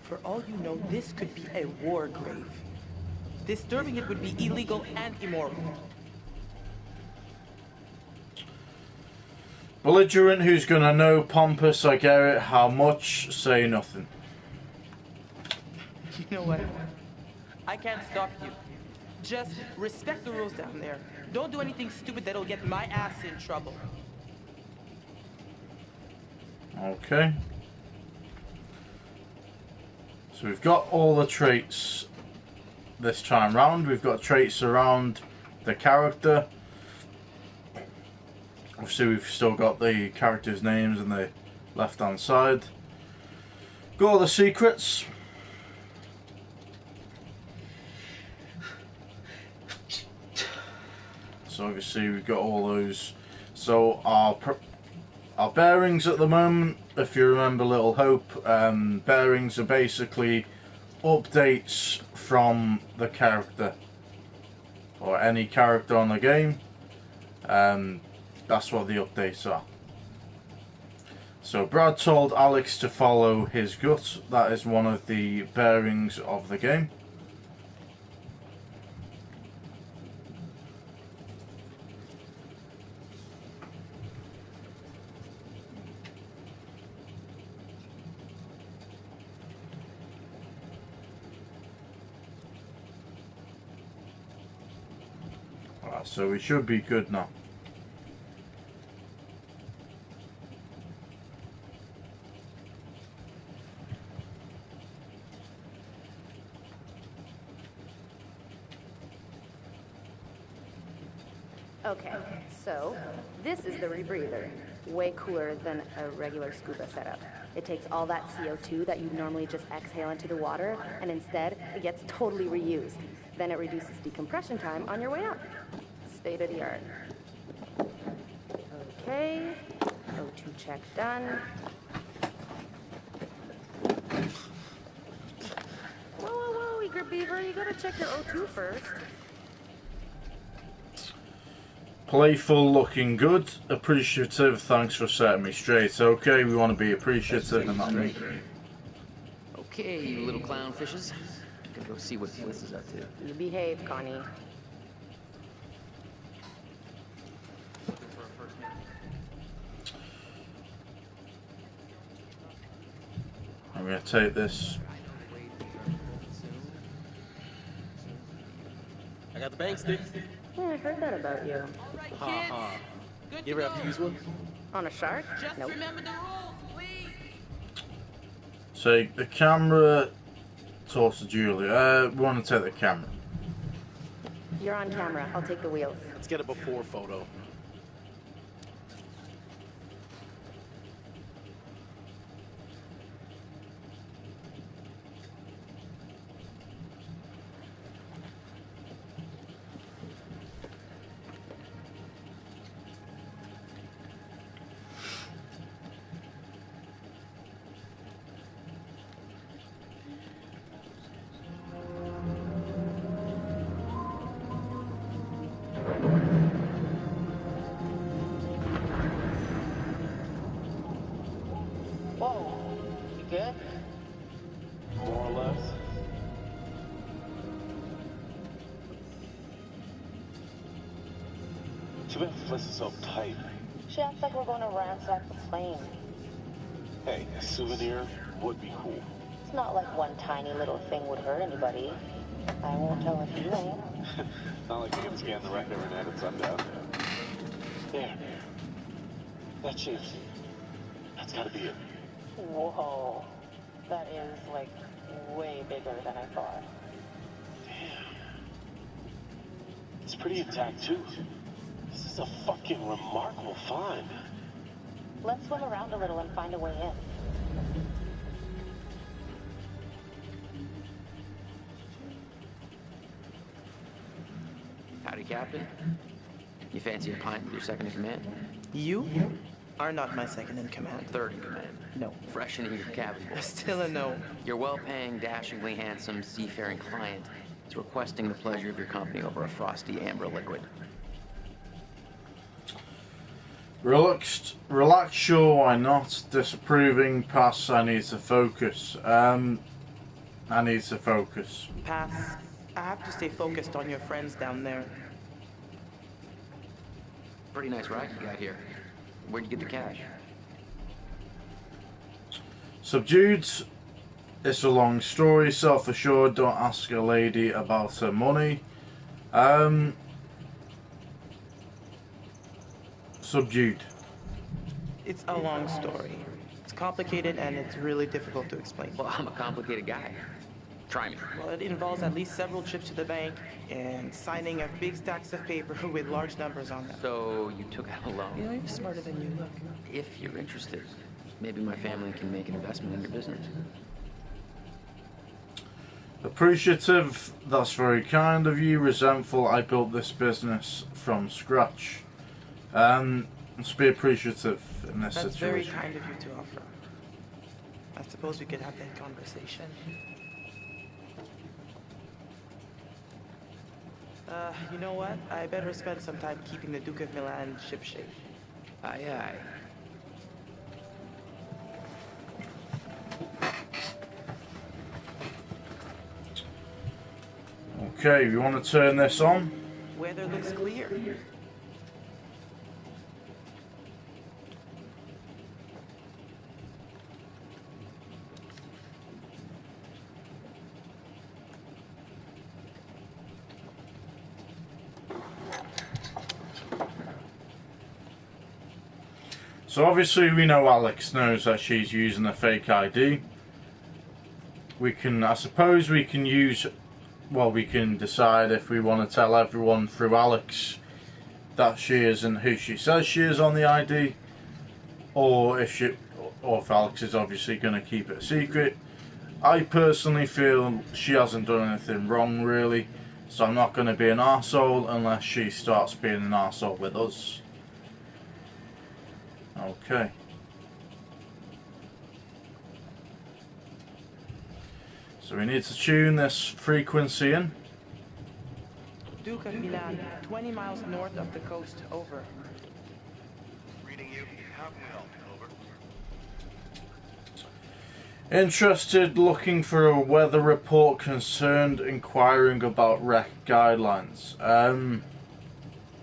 M: For all you know, this could be a war grave. Disturbing it would be illegal and immoral.
A: Belligerent, who's gonna know? Pompous, I get it. How much? Say nothing.
M: You know what? I can't stop you. Just respect the rules down there. Don't do anything stupid that'll get my ass in trouble.
A: Okay. So we've got all the traits this time round. We've got traits around the character. Obviously we've still got the characters' names on the left hand side. Got all the secrets. So obviously we've got all those. So our bearings at the moment, if you remember Little Hope, bearings are basically updates from the character or any character on the game. That's what the updates are. So Brad told Alex to follow his gut. That is one of the bearings of the game. So we should be good now.
N: Okay, so this is the rebreather. Way cooler than a regular scuba setup. It takes all that CO2 that you normally just exhale into the water, and instead it gets totally reused. Then it reduces decompression time on your way up. State of the art. Okay, O2 check done. Whoa, whoa, whoa, eager beaver, you gotta check your O2 first.
A: Playful, looking good. Appreciative, thanks for setting me straight. Okay, we want to be appreciative and not me.
L: Okay, you little clownfishes. Gonna go see what Bliss is up to.
N: You behave, Connie.
A: I'm going to take this.
J: I got the bank stick.
N: Yeah, I heard that about you.
J: Ha ha. You ever have to use one?
N: On a shark? Nope.
A: Take the camera. Talk to Julia. We want to take the camera.
N: You're on camera. I'll take the wheels.
J: Let's get a before photo.
O: Too bad Fliss is so tight.
N: She acts like we're going to ransack the plane.
O: Hey, a souvenir would be cool.
N: It's not like one tiny little thing would hurt anybody. I won't tell if you ain't.
O: Not like you can scan the wreck every night at sundown. There. That shape. That's gotta be it.
N: Whoa. That is, like, way bigger than I thought.
O: Damn. It's pretty intact, too. This is a fucking remarkable find.
N: Let's swim around a little and find a way in.
L: Howdy, Captain. You fancy a pint with your second in command?
M: You are not my second in command.
L: Third in command.
M: No.
L: Freshening your cabin boy.
M: Still a no.
L: Your well-paying, dashingly handsome, seafaring client is requesting the pleasure of your company over a frosty amber liquid.
A: Relax, sure, why not? Disapproving, pass, I need to focus. I need to focus.
M: Pass. I have to stay focused on your friends down there.
L: Pretty nice ride you got here. Where'd you get the cash?
A: Subdued. It's a long story. Self-assured. Don't ask a lady about her money. Subdued.
M: It's a long story. It's complicated and it's really difficult to explain.
L: Well, I'm a complicated guy. Try me.
M: Well, it involves at least several trips to the bank and signing of big stacks of paper with large numbers on them.
L: So you took out a loan?
M: You know, you're smarter than you look.
L: If you're interested, maybe my family can make an investment in your business.
A: Appreciative. That's very kind of you. Resentful. I built this business from scratch. Let's be appreciative in this
M: That's
A: situation.
M: very kind of you to offer. I suppose we could have that conversation. You know what? I better spend some time keeping the Duke of Milan shipshape.
L: Aye, aye.
A: Okay, we want to turn this on.
M: Weather looks clear.
A: So obviously we know Alex knows that she's using a fake ID. I suppose we can decide if we want to tell everyone through Alex that she isn't who she says she is on the ID, or if Alex is obviously going to keep it a secret. I personally feel she hasn't done anything wrong really, so I'm not going to be an arsehole unless she starts being an arsehole with us. Okay. So we need to tune this frequency in.
M: Duke of Milan, 20 miles north of the coast, over.
I: Reading you. How can we help? Over.
A: Interested, looking for a weather report, concerned, inquiring about wreck guidelines.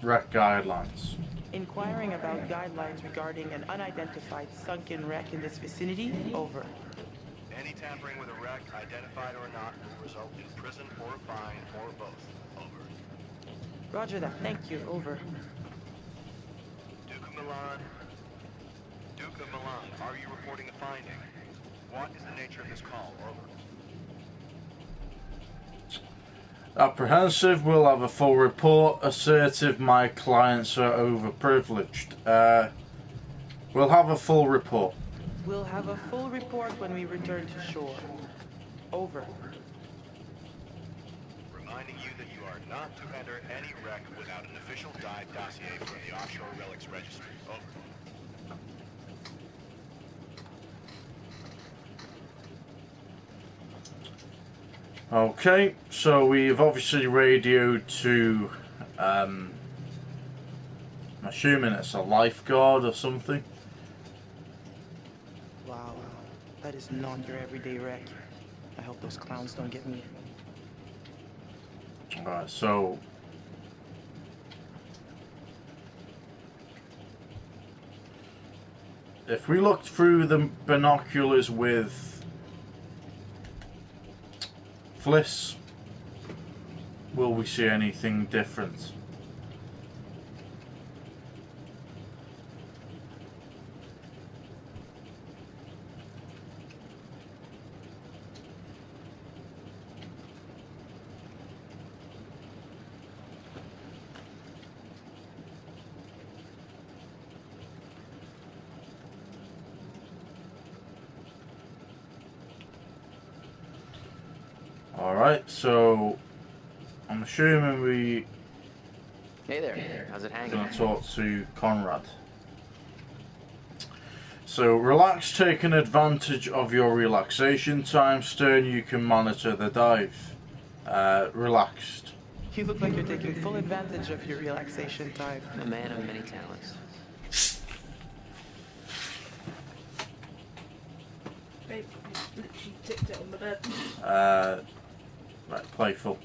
A: Wreck guidelines.
M: Inquiring about guidelines regarding an unidentified sunken wreck in this vicinity, over.
I: Any tampering with a wreck, identified or not, will result in prison or a fine or both. Over.
M: Roger that. Thank you. Over.
I: Duke of Milan. Duke of Milan, are you reporting a finding? What is the nature of this call? Over.
A: Apprehensive, we'll have a full report. Assertive, my clients are overprivileged. We'll have a full report.
M: We'll have a full report when we return to shore. Over.
I: Reminding you that you are not to enter any wreck without an official dive dossier from the Offshore Relics Registry. Over.
A: Okay, so we've obviously radioed to, I'm assuming it's a lifeguard or something.
M: Wow, that is not your everyday wreck. I hope those clowns don't get me.
A: Alright, so if we looked through the binoculars with Fliss, will we see anything different? Alright, so I'm assuming we
L: Hey there, how's it hanging?
A: gonna talk to Conrad. So relax, taking advantage of your relaxation time. Stern, you can monitor the dive. Relaxed.
M: You look like you're taking full advantage of your relaxation time.
L: I'm a man of many talents.
H: Babe, she tipped it on the bed.
A: Right, playful.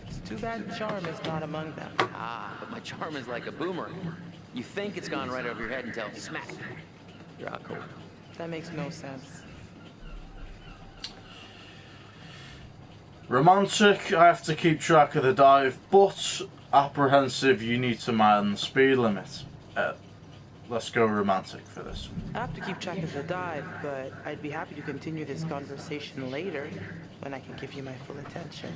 M: It's too bad charm is not among them.
L: Ah, but my charm is like a boomerang. You think it's gone right over your head until smack. You're out cold.
M: That makes no sense.
A: Romantic, I have to keep track of the dive, but apprehensive, you need to mind the speed limit. Let's go romantic for this.
M: I have to keep track of the dive, but I'd be happy to continue this conversation later when I can give you my full attention.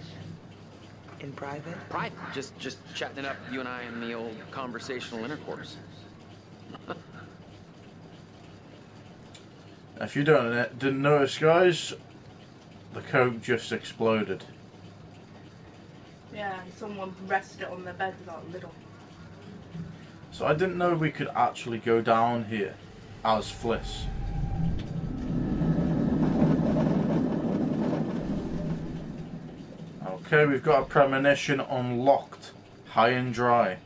M: In private?
L: Private? Just chatting it up, you and I, in the old conversational intercourse.
A: If you didn't notice, guys, the Coke just exploded.
H: Yeah, someone rested it on their bed without a lid on.
A: So I didn't know we could actually go down here as Fliss. Okay, we've got a premonition unlocked. High and dry.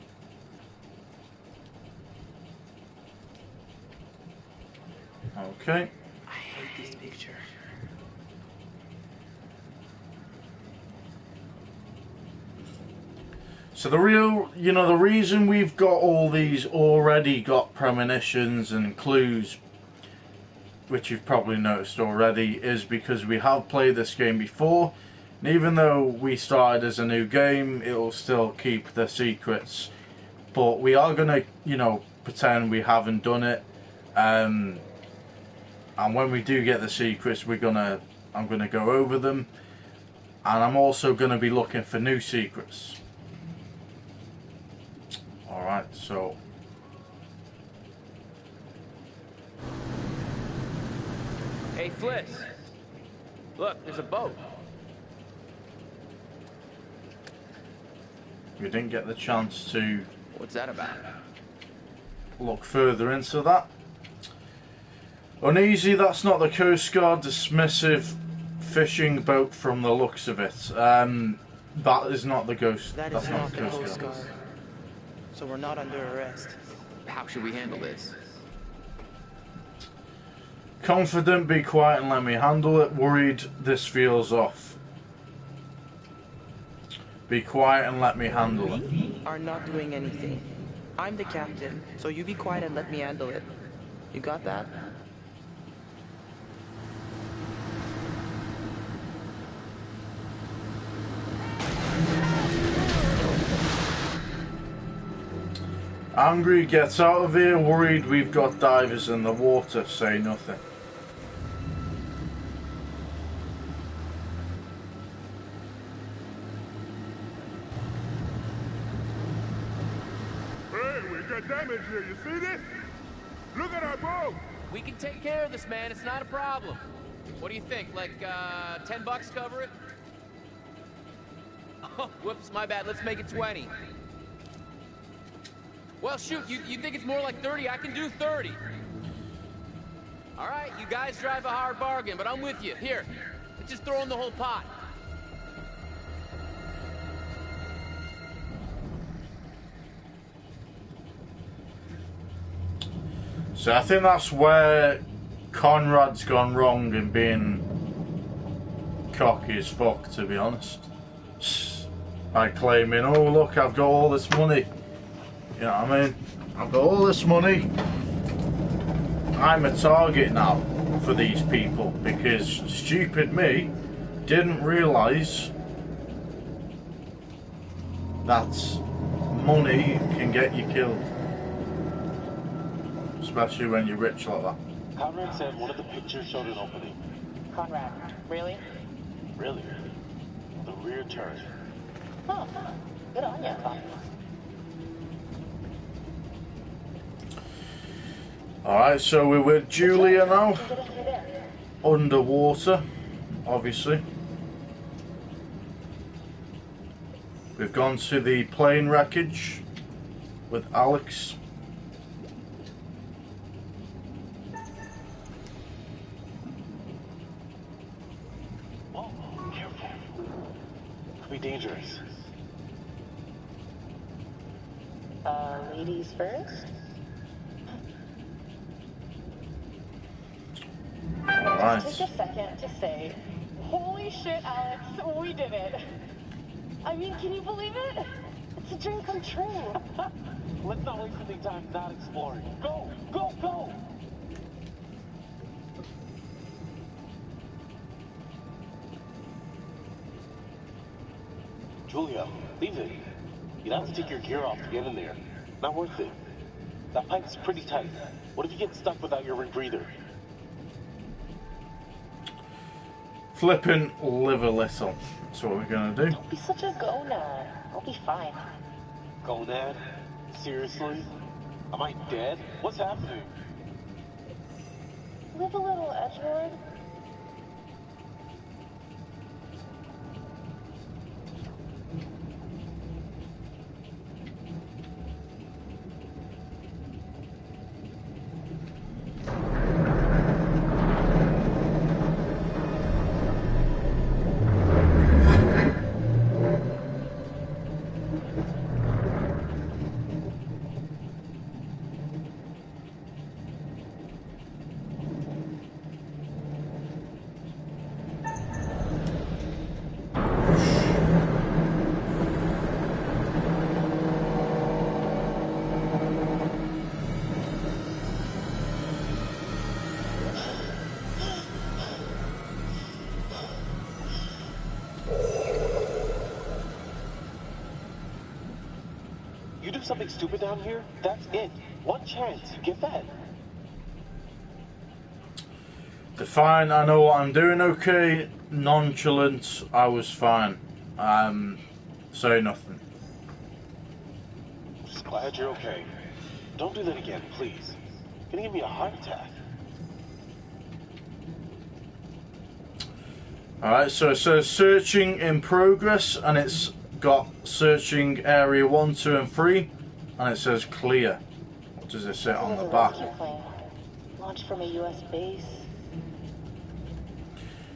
A: Okay.
M: I hate this picture.
A: So the reason we've got all these already got premonitions and clues, which you've probably noticed already, is because we have played this game before. And even though we started as a new game, it will still keep the secrets. But we are gonna, pretend we haven't done it. And when we do get the secrets, I'm gonna go over them. And I'm also gonna be looking for new secrets. Alright, so
L: Hey, Fliss. Look, there's a boat.
A: we didn't get the chance to
L: What's that about?
A: look further into that. Uneasy, that's not the Coast Guard. Dismissive, fishing boat from the looks of it. That is not the ghost.
M: That
A: That's
M: is not the
A: Coast
M: Coast
A: Guard.
M: Guard. So we're not under arrest.
L: How should we handle this?
A: Confident, be quiet and let me handle it. Worried, this feels off. Be quiet and let me handle it.
M: We are not doing anything. I'm the captain, so you be quiet and let me handle it. You got that?
A: Angry, gets out of here. Worried, we've got divers in the water. Say nothing.
C: Hey, we got damage here. You see this? Look at our boat.
L: We can take care of this, man. It's not a problem. What do you think? Like, $10 cover it? Oh, whoops, my bad. Let's make it 20. Well, shoot, you think it's more like 30? I can do 30. All right, you guys drive a hard bargain, but I'm with you. Here, let's just throw in the whole pot.
A: So I think that's where Conrad's gone wrong in being cocky as fuck, to be honest. By claiming, oh look, I've got all this money. You know what I mean? I've got all this money. I'm a target now for these people because stupid me didn't realise that money can get you killed. Especially when you're rich like that.
O: Conrad said one of the pictures showed an opening.
P: Conrad, really?
O: Really? The rear turn.
P: Huh. Good on ya, Con.
A: Alright, so we're with Julia now. Underwater, obviously. We've gone to the plane wreckage with Alex.
O: Whoa, careful. Could be dangerous.
P: Ladies first?
A: Alright.
P: Just take a second to say, holy shit, Alex, we did it. I mean, can you believe it? It's a dream come true.
O: Let's not waste any time not exploring. Go! Go! Go! Julia, leave it. You'd have to take your gear off to get in there. Not worth it. That pipe's pretty tight. What if you get stuck without your rebreather?
A: Flippin' live a little. That's what we're gonna do.
P: Don't be such a gonad. I'll be fine.
O: Gonad? Seriously? Am I dead? What's happening?
P: Live a little, Edgelord.
O: You do something stupid down here, that's it. One chance, you get that.
A: Fine, I know what I'm doing, okay. Nonchalant, I was fine. Say nothing.
O: Just glad you're okay. Don't do that again, please. You're gonna give me a heart attack.
A: Alright, so it says searching in progress, and it's got searching area 1, 2 and 3, and it says clear. What does it say on the back?
P: Launched from a US base.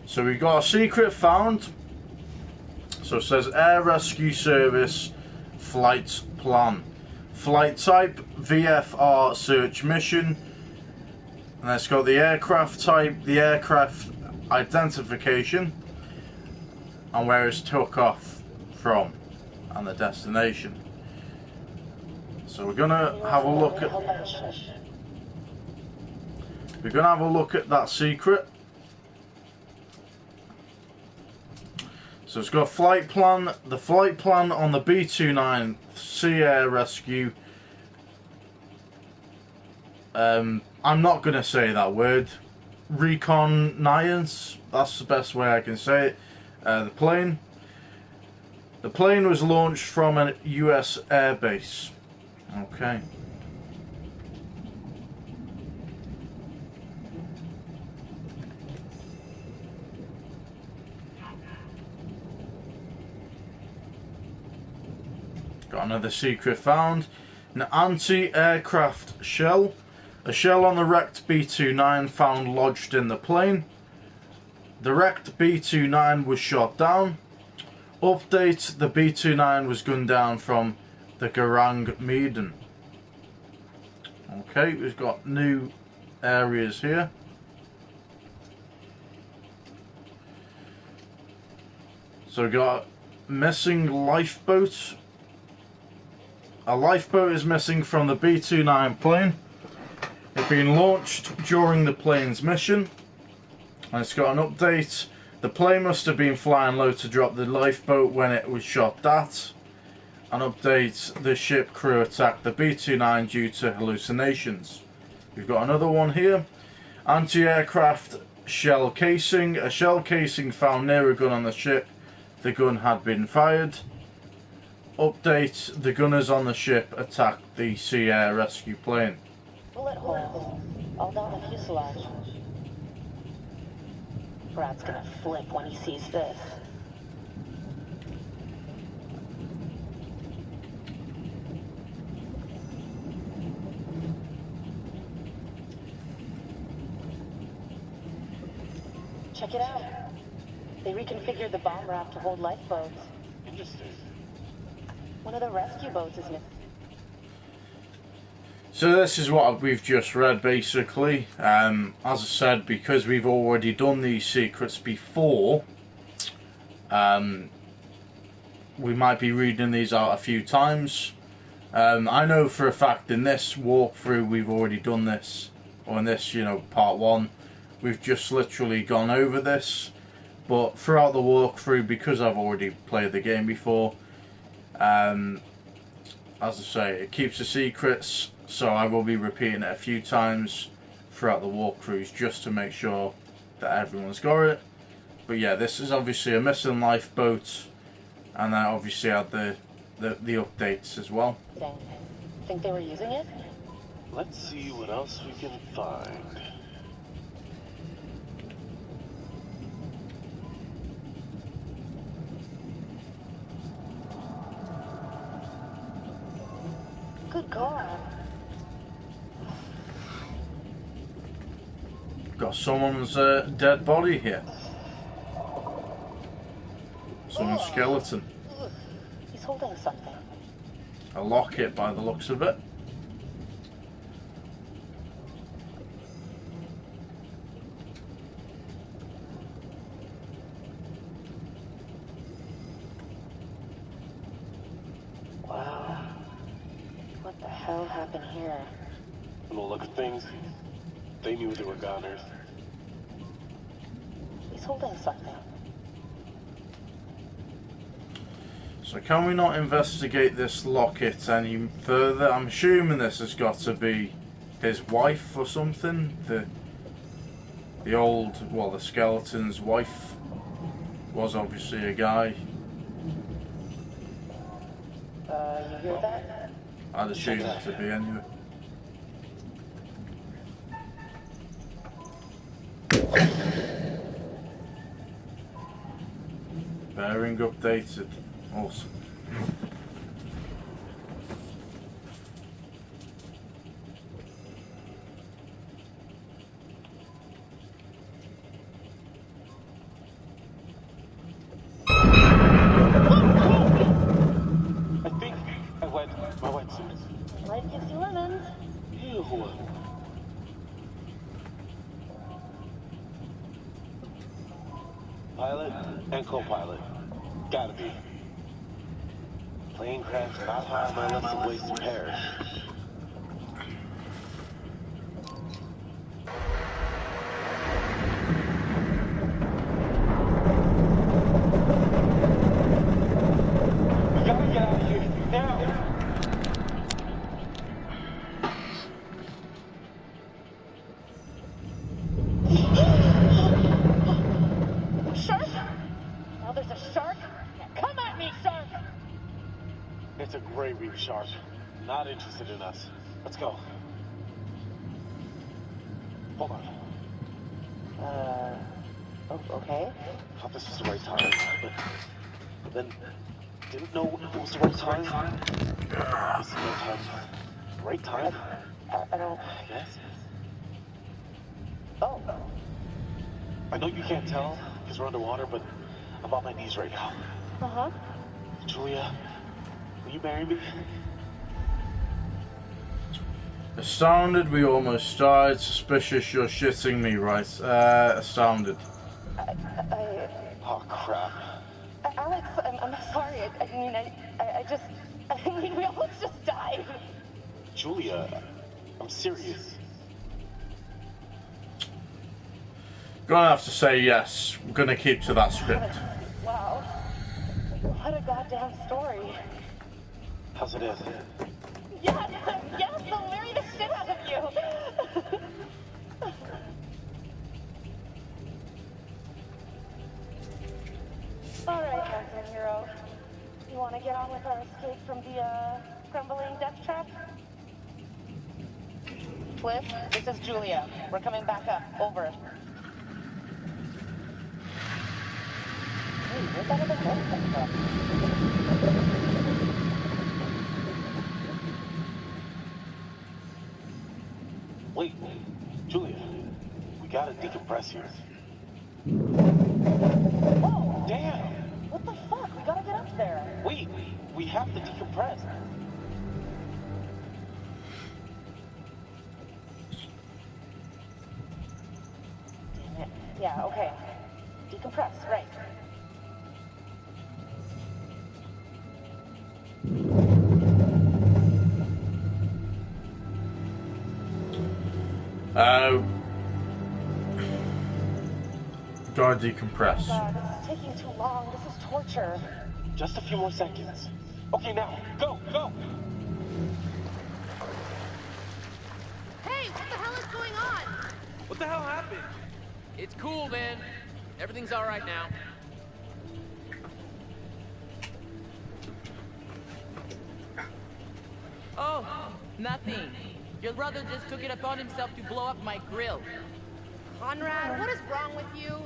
A: So we got a secret found. So it says Air Rescue Service flight plan. Flight type VFR search mission. And it's got the aircraft type, the aircraft identification, and where it's took off from, and the destination. So we're gonna have a look at that secret. So it's got a flight plan. The flight plan on the B-29 Sea Air Rescue. I'm not gonna say that word. Reconnaissance. That's the best way I can say it. The plane was launched from a US airbase. Okay. Got another secret found. An anti-aircraft shell. A shell on the wrecked B-29 found lodged in the plane. The wrecked B-29 was shot down. Update: the B-29 was gunned down from the Garang Medan. Okay, we've got new areas here. So we got missing lifeboat. A lifeboat is missing from the B-29 plane. It's been launched during the plane's mission, and it's got an update. The plane must have been flying low to drop the lifeboat when it was shot at. An update, the ship crew attacked the B-29 due to hallucinations. We've got another one here. Anti-aircraft shell casing. A shell casing found near a gun on the ship. The gun had been fired. Update, the gunners on the ship attacked the Sea Air rescue plane.
P: Bullet holes all down the fuselage. Brad's gonna flip when he sees this. Check it out. They reconfigured the bomb raft to hold lifeboats.
O: Interesting.
P: One of the rescue boats is missing.
A: So this is what we've just read, basically. As I said, because we've already done these secrets before, we might be reading these out a few times. I know for a fact in this walkthrough we've already done this, or in this, part 1, we've just literally gone over this. But throughout the walkthrough, because I've already played the game before, as I say, it keeps the secrets, so I will be repeating it a few times throughout the walkthroughs just to make sure that everyone's got it. But yeah, this is obviously a missing lifeboat, and I obviously had the updates as well.
P: Think they were using it?
O: Let's see what else we can find.
P: Good God.
A: Got someone's dead body here. Someone's skeleton.
P: He's holding something.
A: A locket by the looks of it.
P: Wow. What the hell happened here?
O: From the look of things, they knew they were goners.
P: He's holding something.
A: So can we not investigate this locket any further? I'm assuming this has got to be his wife or something. The skeleton's wife was obviously a guy.
P: You hear that?
A: I'd assume it to be anyway. Bearing updated. Awesome.
O: I think I wet my wetsuit.
P: Life gives you lemons.
O: Ew. Pilot and co-pilot. Gotta be. Plane crash not high on my list of ways to perish. We gotta get out of here now.
P: Shark? Now there's a shark? Come at me, shark!
O: It's a gray reef shark. Not interested in us. Let's go. Hold on.
P: Okay.
O: Thought this was the right time, but then didn't know if it was the right time. Is it the right time? Right time?
P: I don't...
O: I guess.
P: Oh.
O: I know you can't tell because we're underwater, but I'm on my knees right now.
P: Uh-huh.
O: Julia, will you marry me?
A: Astounded, we almost died. Suspicious, you're shitting me, right? Astounded.
O: Oh, crap.
P: Alex, I'm sorry. I mean, we almost just died.
O: Julia, I'm serious.
A: Gonna have to say yes. We're gonna keep to that script.
P: Wow. What a goddamn story.
O: How's it end?
P: Yes! Yes! I'll marry the shit out of you! Alright, handsome hero. You want to get on with our escape from the, crumbling death trap? Cliff, this is Julia. We're coming back up. Over. Hey, where'd that other boat come from?
O: Wait, Julia. We gotta decompress here.
P: Whoa!
O: Damn!
P: What the fuck? We gotta get up there.
O: Wait, we have to decompress.
P: Damn it. Yeah, okay. Decompress, right.
A: Gotta decompress.
P: God, this is taking too long. This is torture.
O: Just a few more seconds. Okay, now, go, go!
H: Hey, what the hell is going on?
L: What the hell happened? It's cool, man. Everything's all right now.
M: Oh, nothing. Your brother just took it upon himself to blow up my grill.
H: Conrad, what is wrong with you?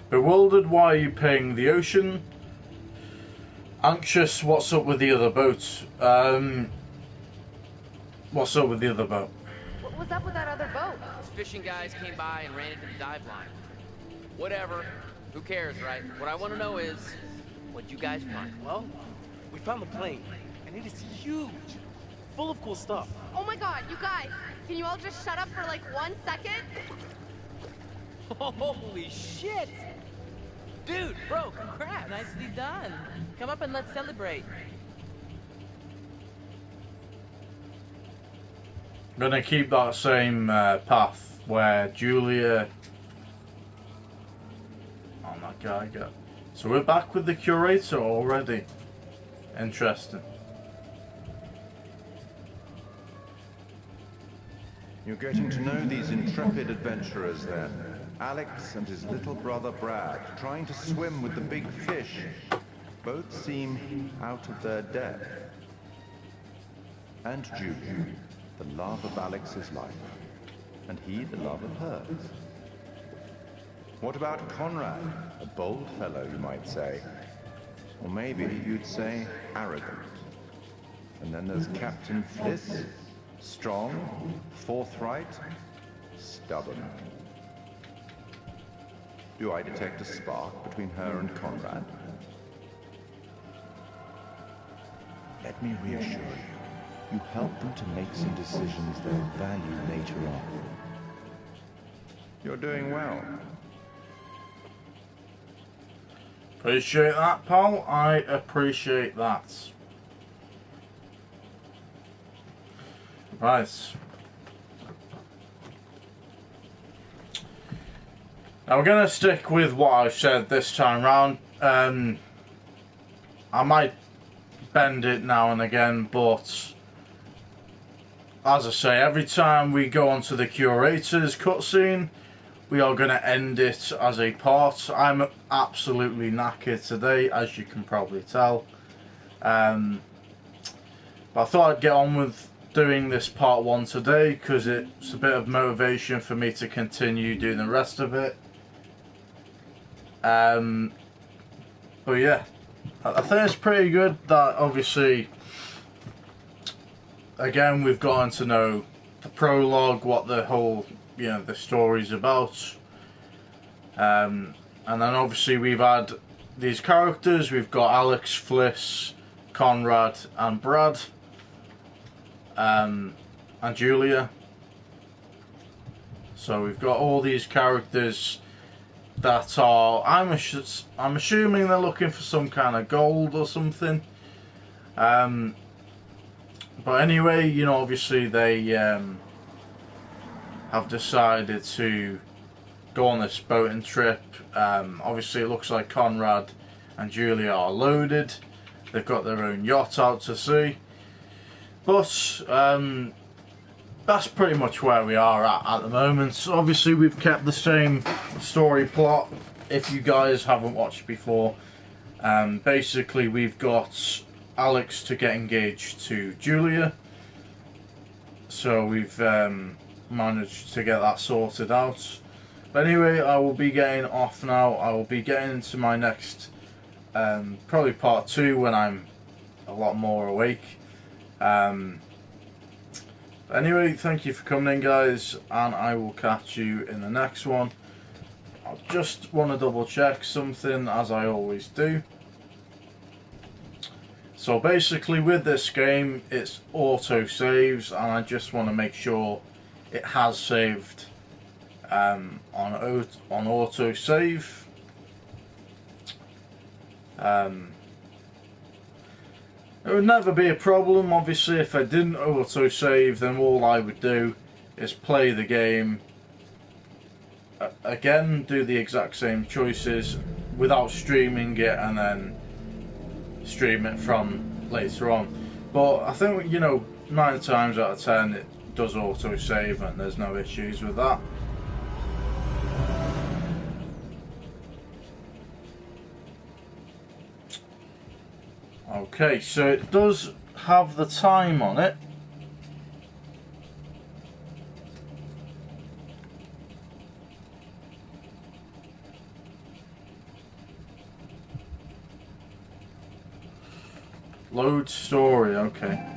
A: Bewildered, why are you paying the ocean? Anxious, what's up with the other boat? What's up with the other boat?
H: What was up with that other boat?
L: These fishing guys came by and ran into the dive line. Whatever. Who cares, right? What I want to know is, what'd you guys find?
J: Well, we found the plane, and it is huge. Full of cool stuff.
H: Oh my god, you guys! Can you all just shut up for like 1 second?
L: Holy shit! Dude, bro, congrats!
M: Nicely done. Come up and let's celebrate.
A: I'm gonna keep that same path where Julia... Oh my god, so we're back with the curator already. Interesting.
I: You're getting to know these intrepid adventurers then. Alex and his little brother Brad, trying to swim with the big fish. Both seem out of their depth. And Julia, the love of Alex's life. And he the love of hers. What about Conrad? A bold fellow, you might say. Or maybe you'd say arrogant. And then there's Captain Fliss. Strong, forthright, stubborn. Do I detect a spark between her and Conrad? Let me reassure you. You help them to make some decisions they'll value later on. You're doing well.
A: Appreciate that, pal. I appreciate that. Right. Now we're going to stick with what I've said this time round. I might bend it now and again, but as I say, every time we go onto the curator's cutscene, we are going to end it as a part. I'm absolutely knackered today, as you can probably tell. But I thought I'd get on with doing this part 1 today because it's a bit of motivation for me to continue doing the rest of it. But yeah, I think it's pretty good that obviously, again, we've gotten to know the prologue, what the whole, the story's about. And then obviously we've had these characters. We've got Alex, Fliss, Conrad and Brad. And Julia. So we've got all these characters that are, I'm assuming they're looking for some kind of gold or something. But anyway, obviously they have decided to go on this boating trip. Obviously it looks like Conrad and Julia are loaded. They've got their own yacht out to sea. But that's pretty much where we are at the moment. Obviously we've kept the same story plot if you guys haven't watched before. Basically we've got Alex to get engaged to Julia. So we've managed to get that sorted out. But anyway, I will be getting off now. I will be getting into my next, probably part 2 when I'm a lot more awake. Anyway, thank you for coming in, guys, and I will catch you in the next one. I just want to double check something, as I always do. So basically with this game, it's auto saves, and I just want to make sure it has saved on auto save. It would never be a problem. Obviously if I didn't auto save, then all I would do is play the game again, do the exact same choices without streaming it, and then stream it from later on. But I think, you know, 9 times out of 10 it does auto save and there's no issues with that. Okay, so it does have the time on it. Load story, okay.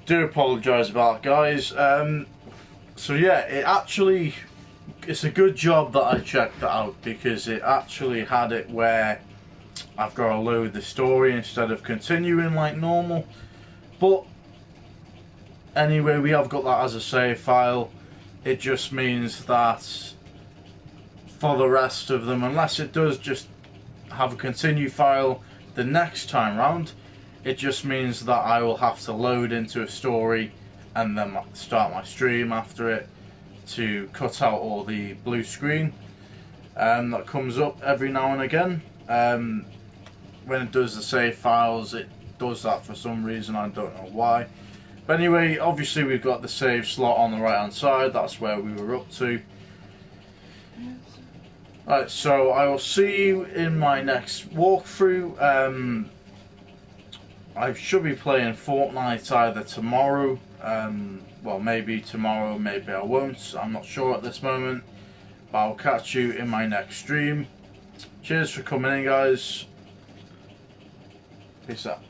A: Do apologise about that, guys. So yeah, it's a good job that I checked that out, because it actually had it where I've got to load the story instead of continuing like normal. But anyway, we have got that as a save file. It just means that for the rest of them, unless it does just have a continue file the next time round, it just means that I will have to load into a story and then start my stream after it to cut out all the blue screen that comes up every now and again. When it does the save files, it does that for some reason, I don't know why. But anyway, obviously we've got the save slot on the right hand side, that's where we were up to. Right, so I will see you in my next walkthrough. I should be playing Fortnite either tomorrow, well maybe tomorrow, maybe I won't, I'm not sure at this moment, but I'll catch you in my next stream. Cheers for coming in, guys. Peace out.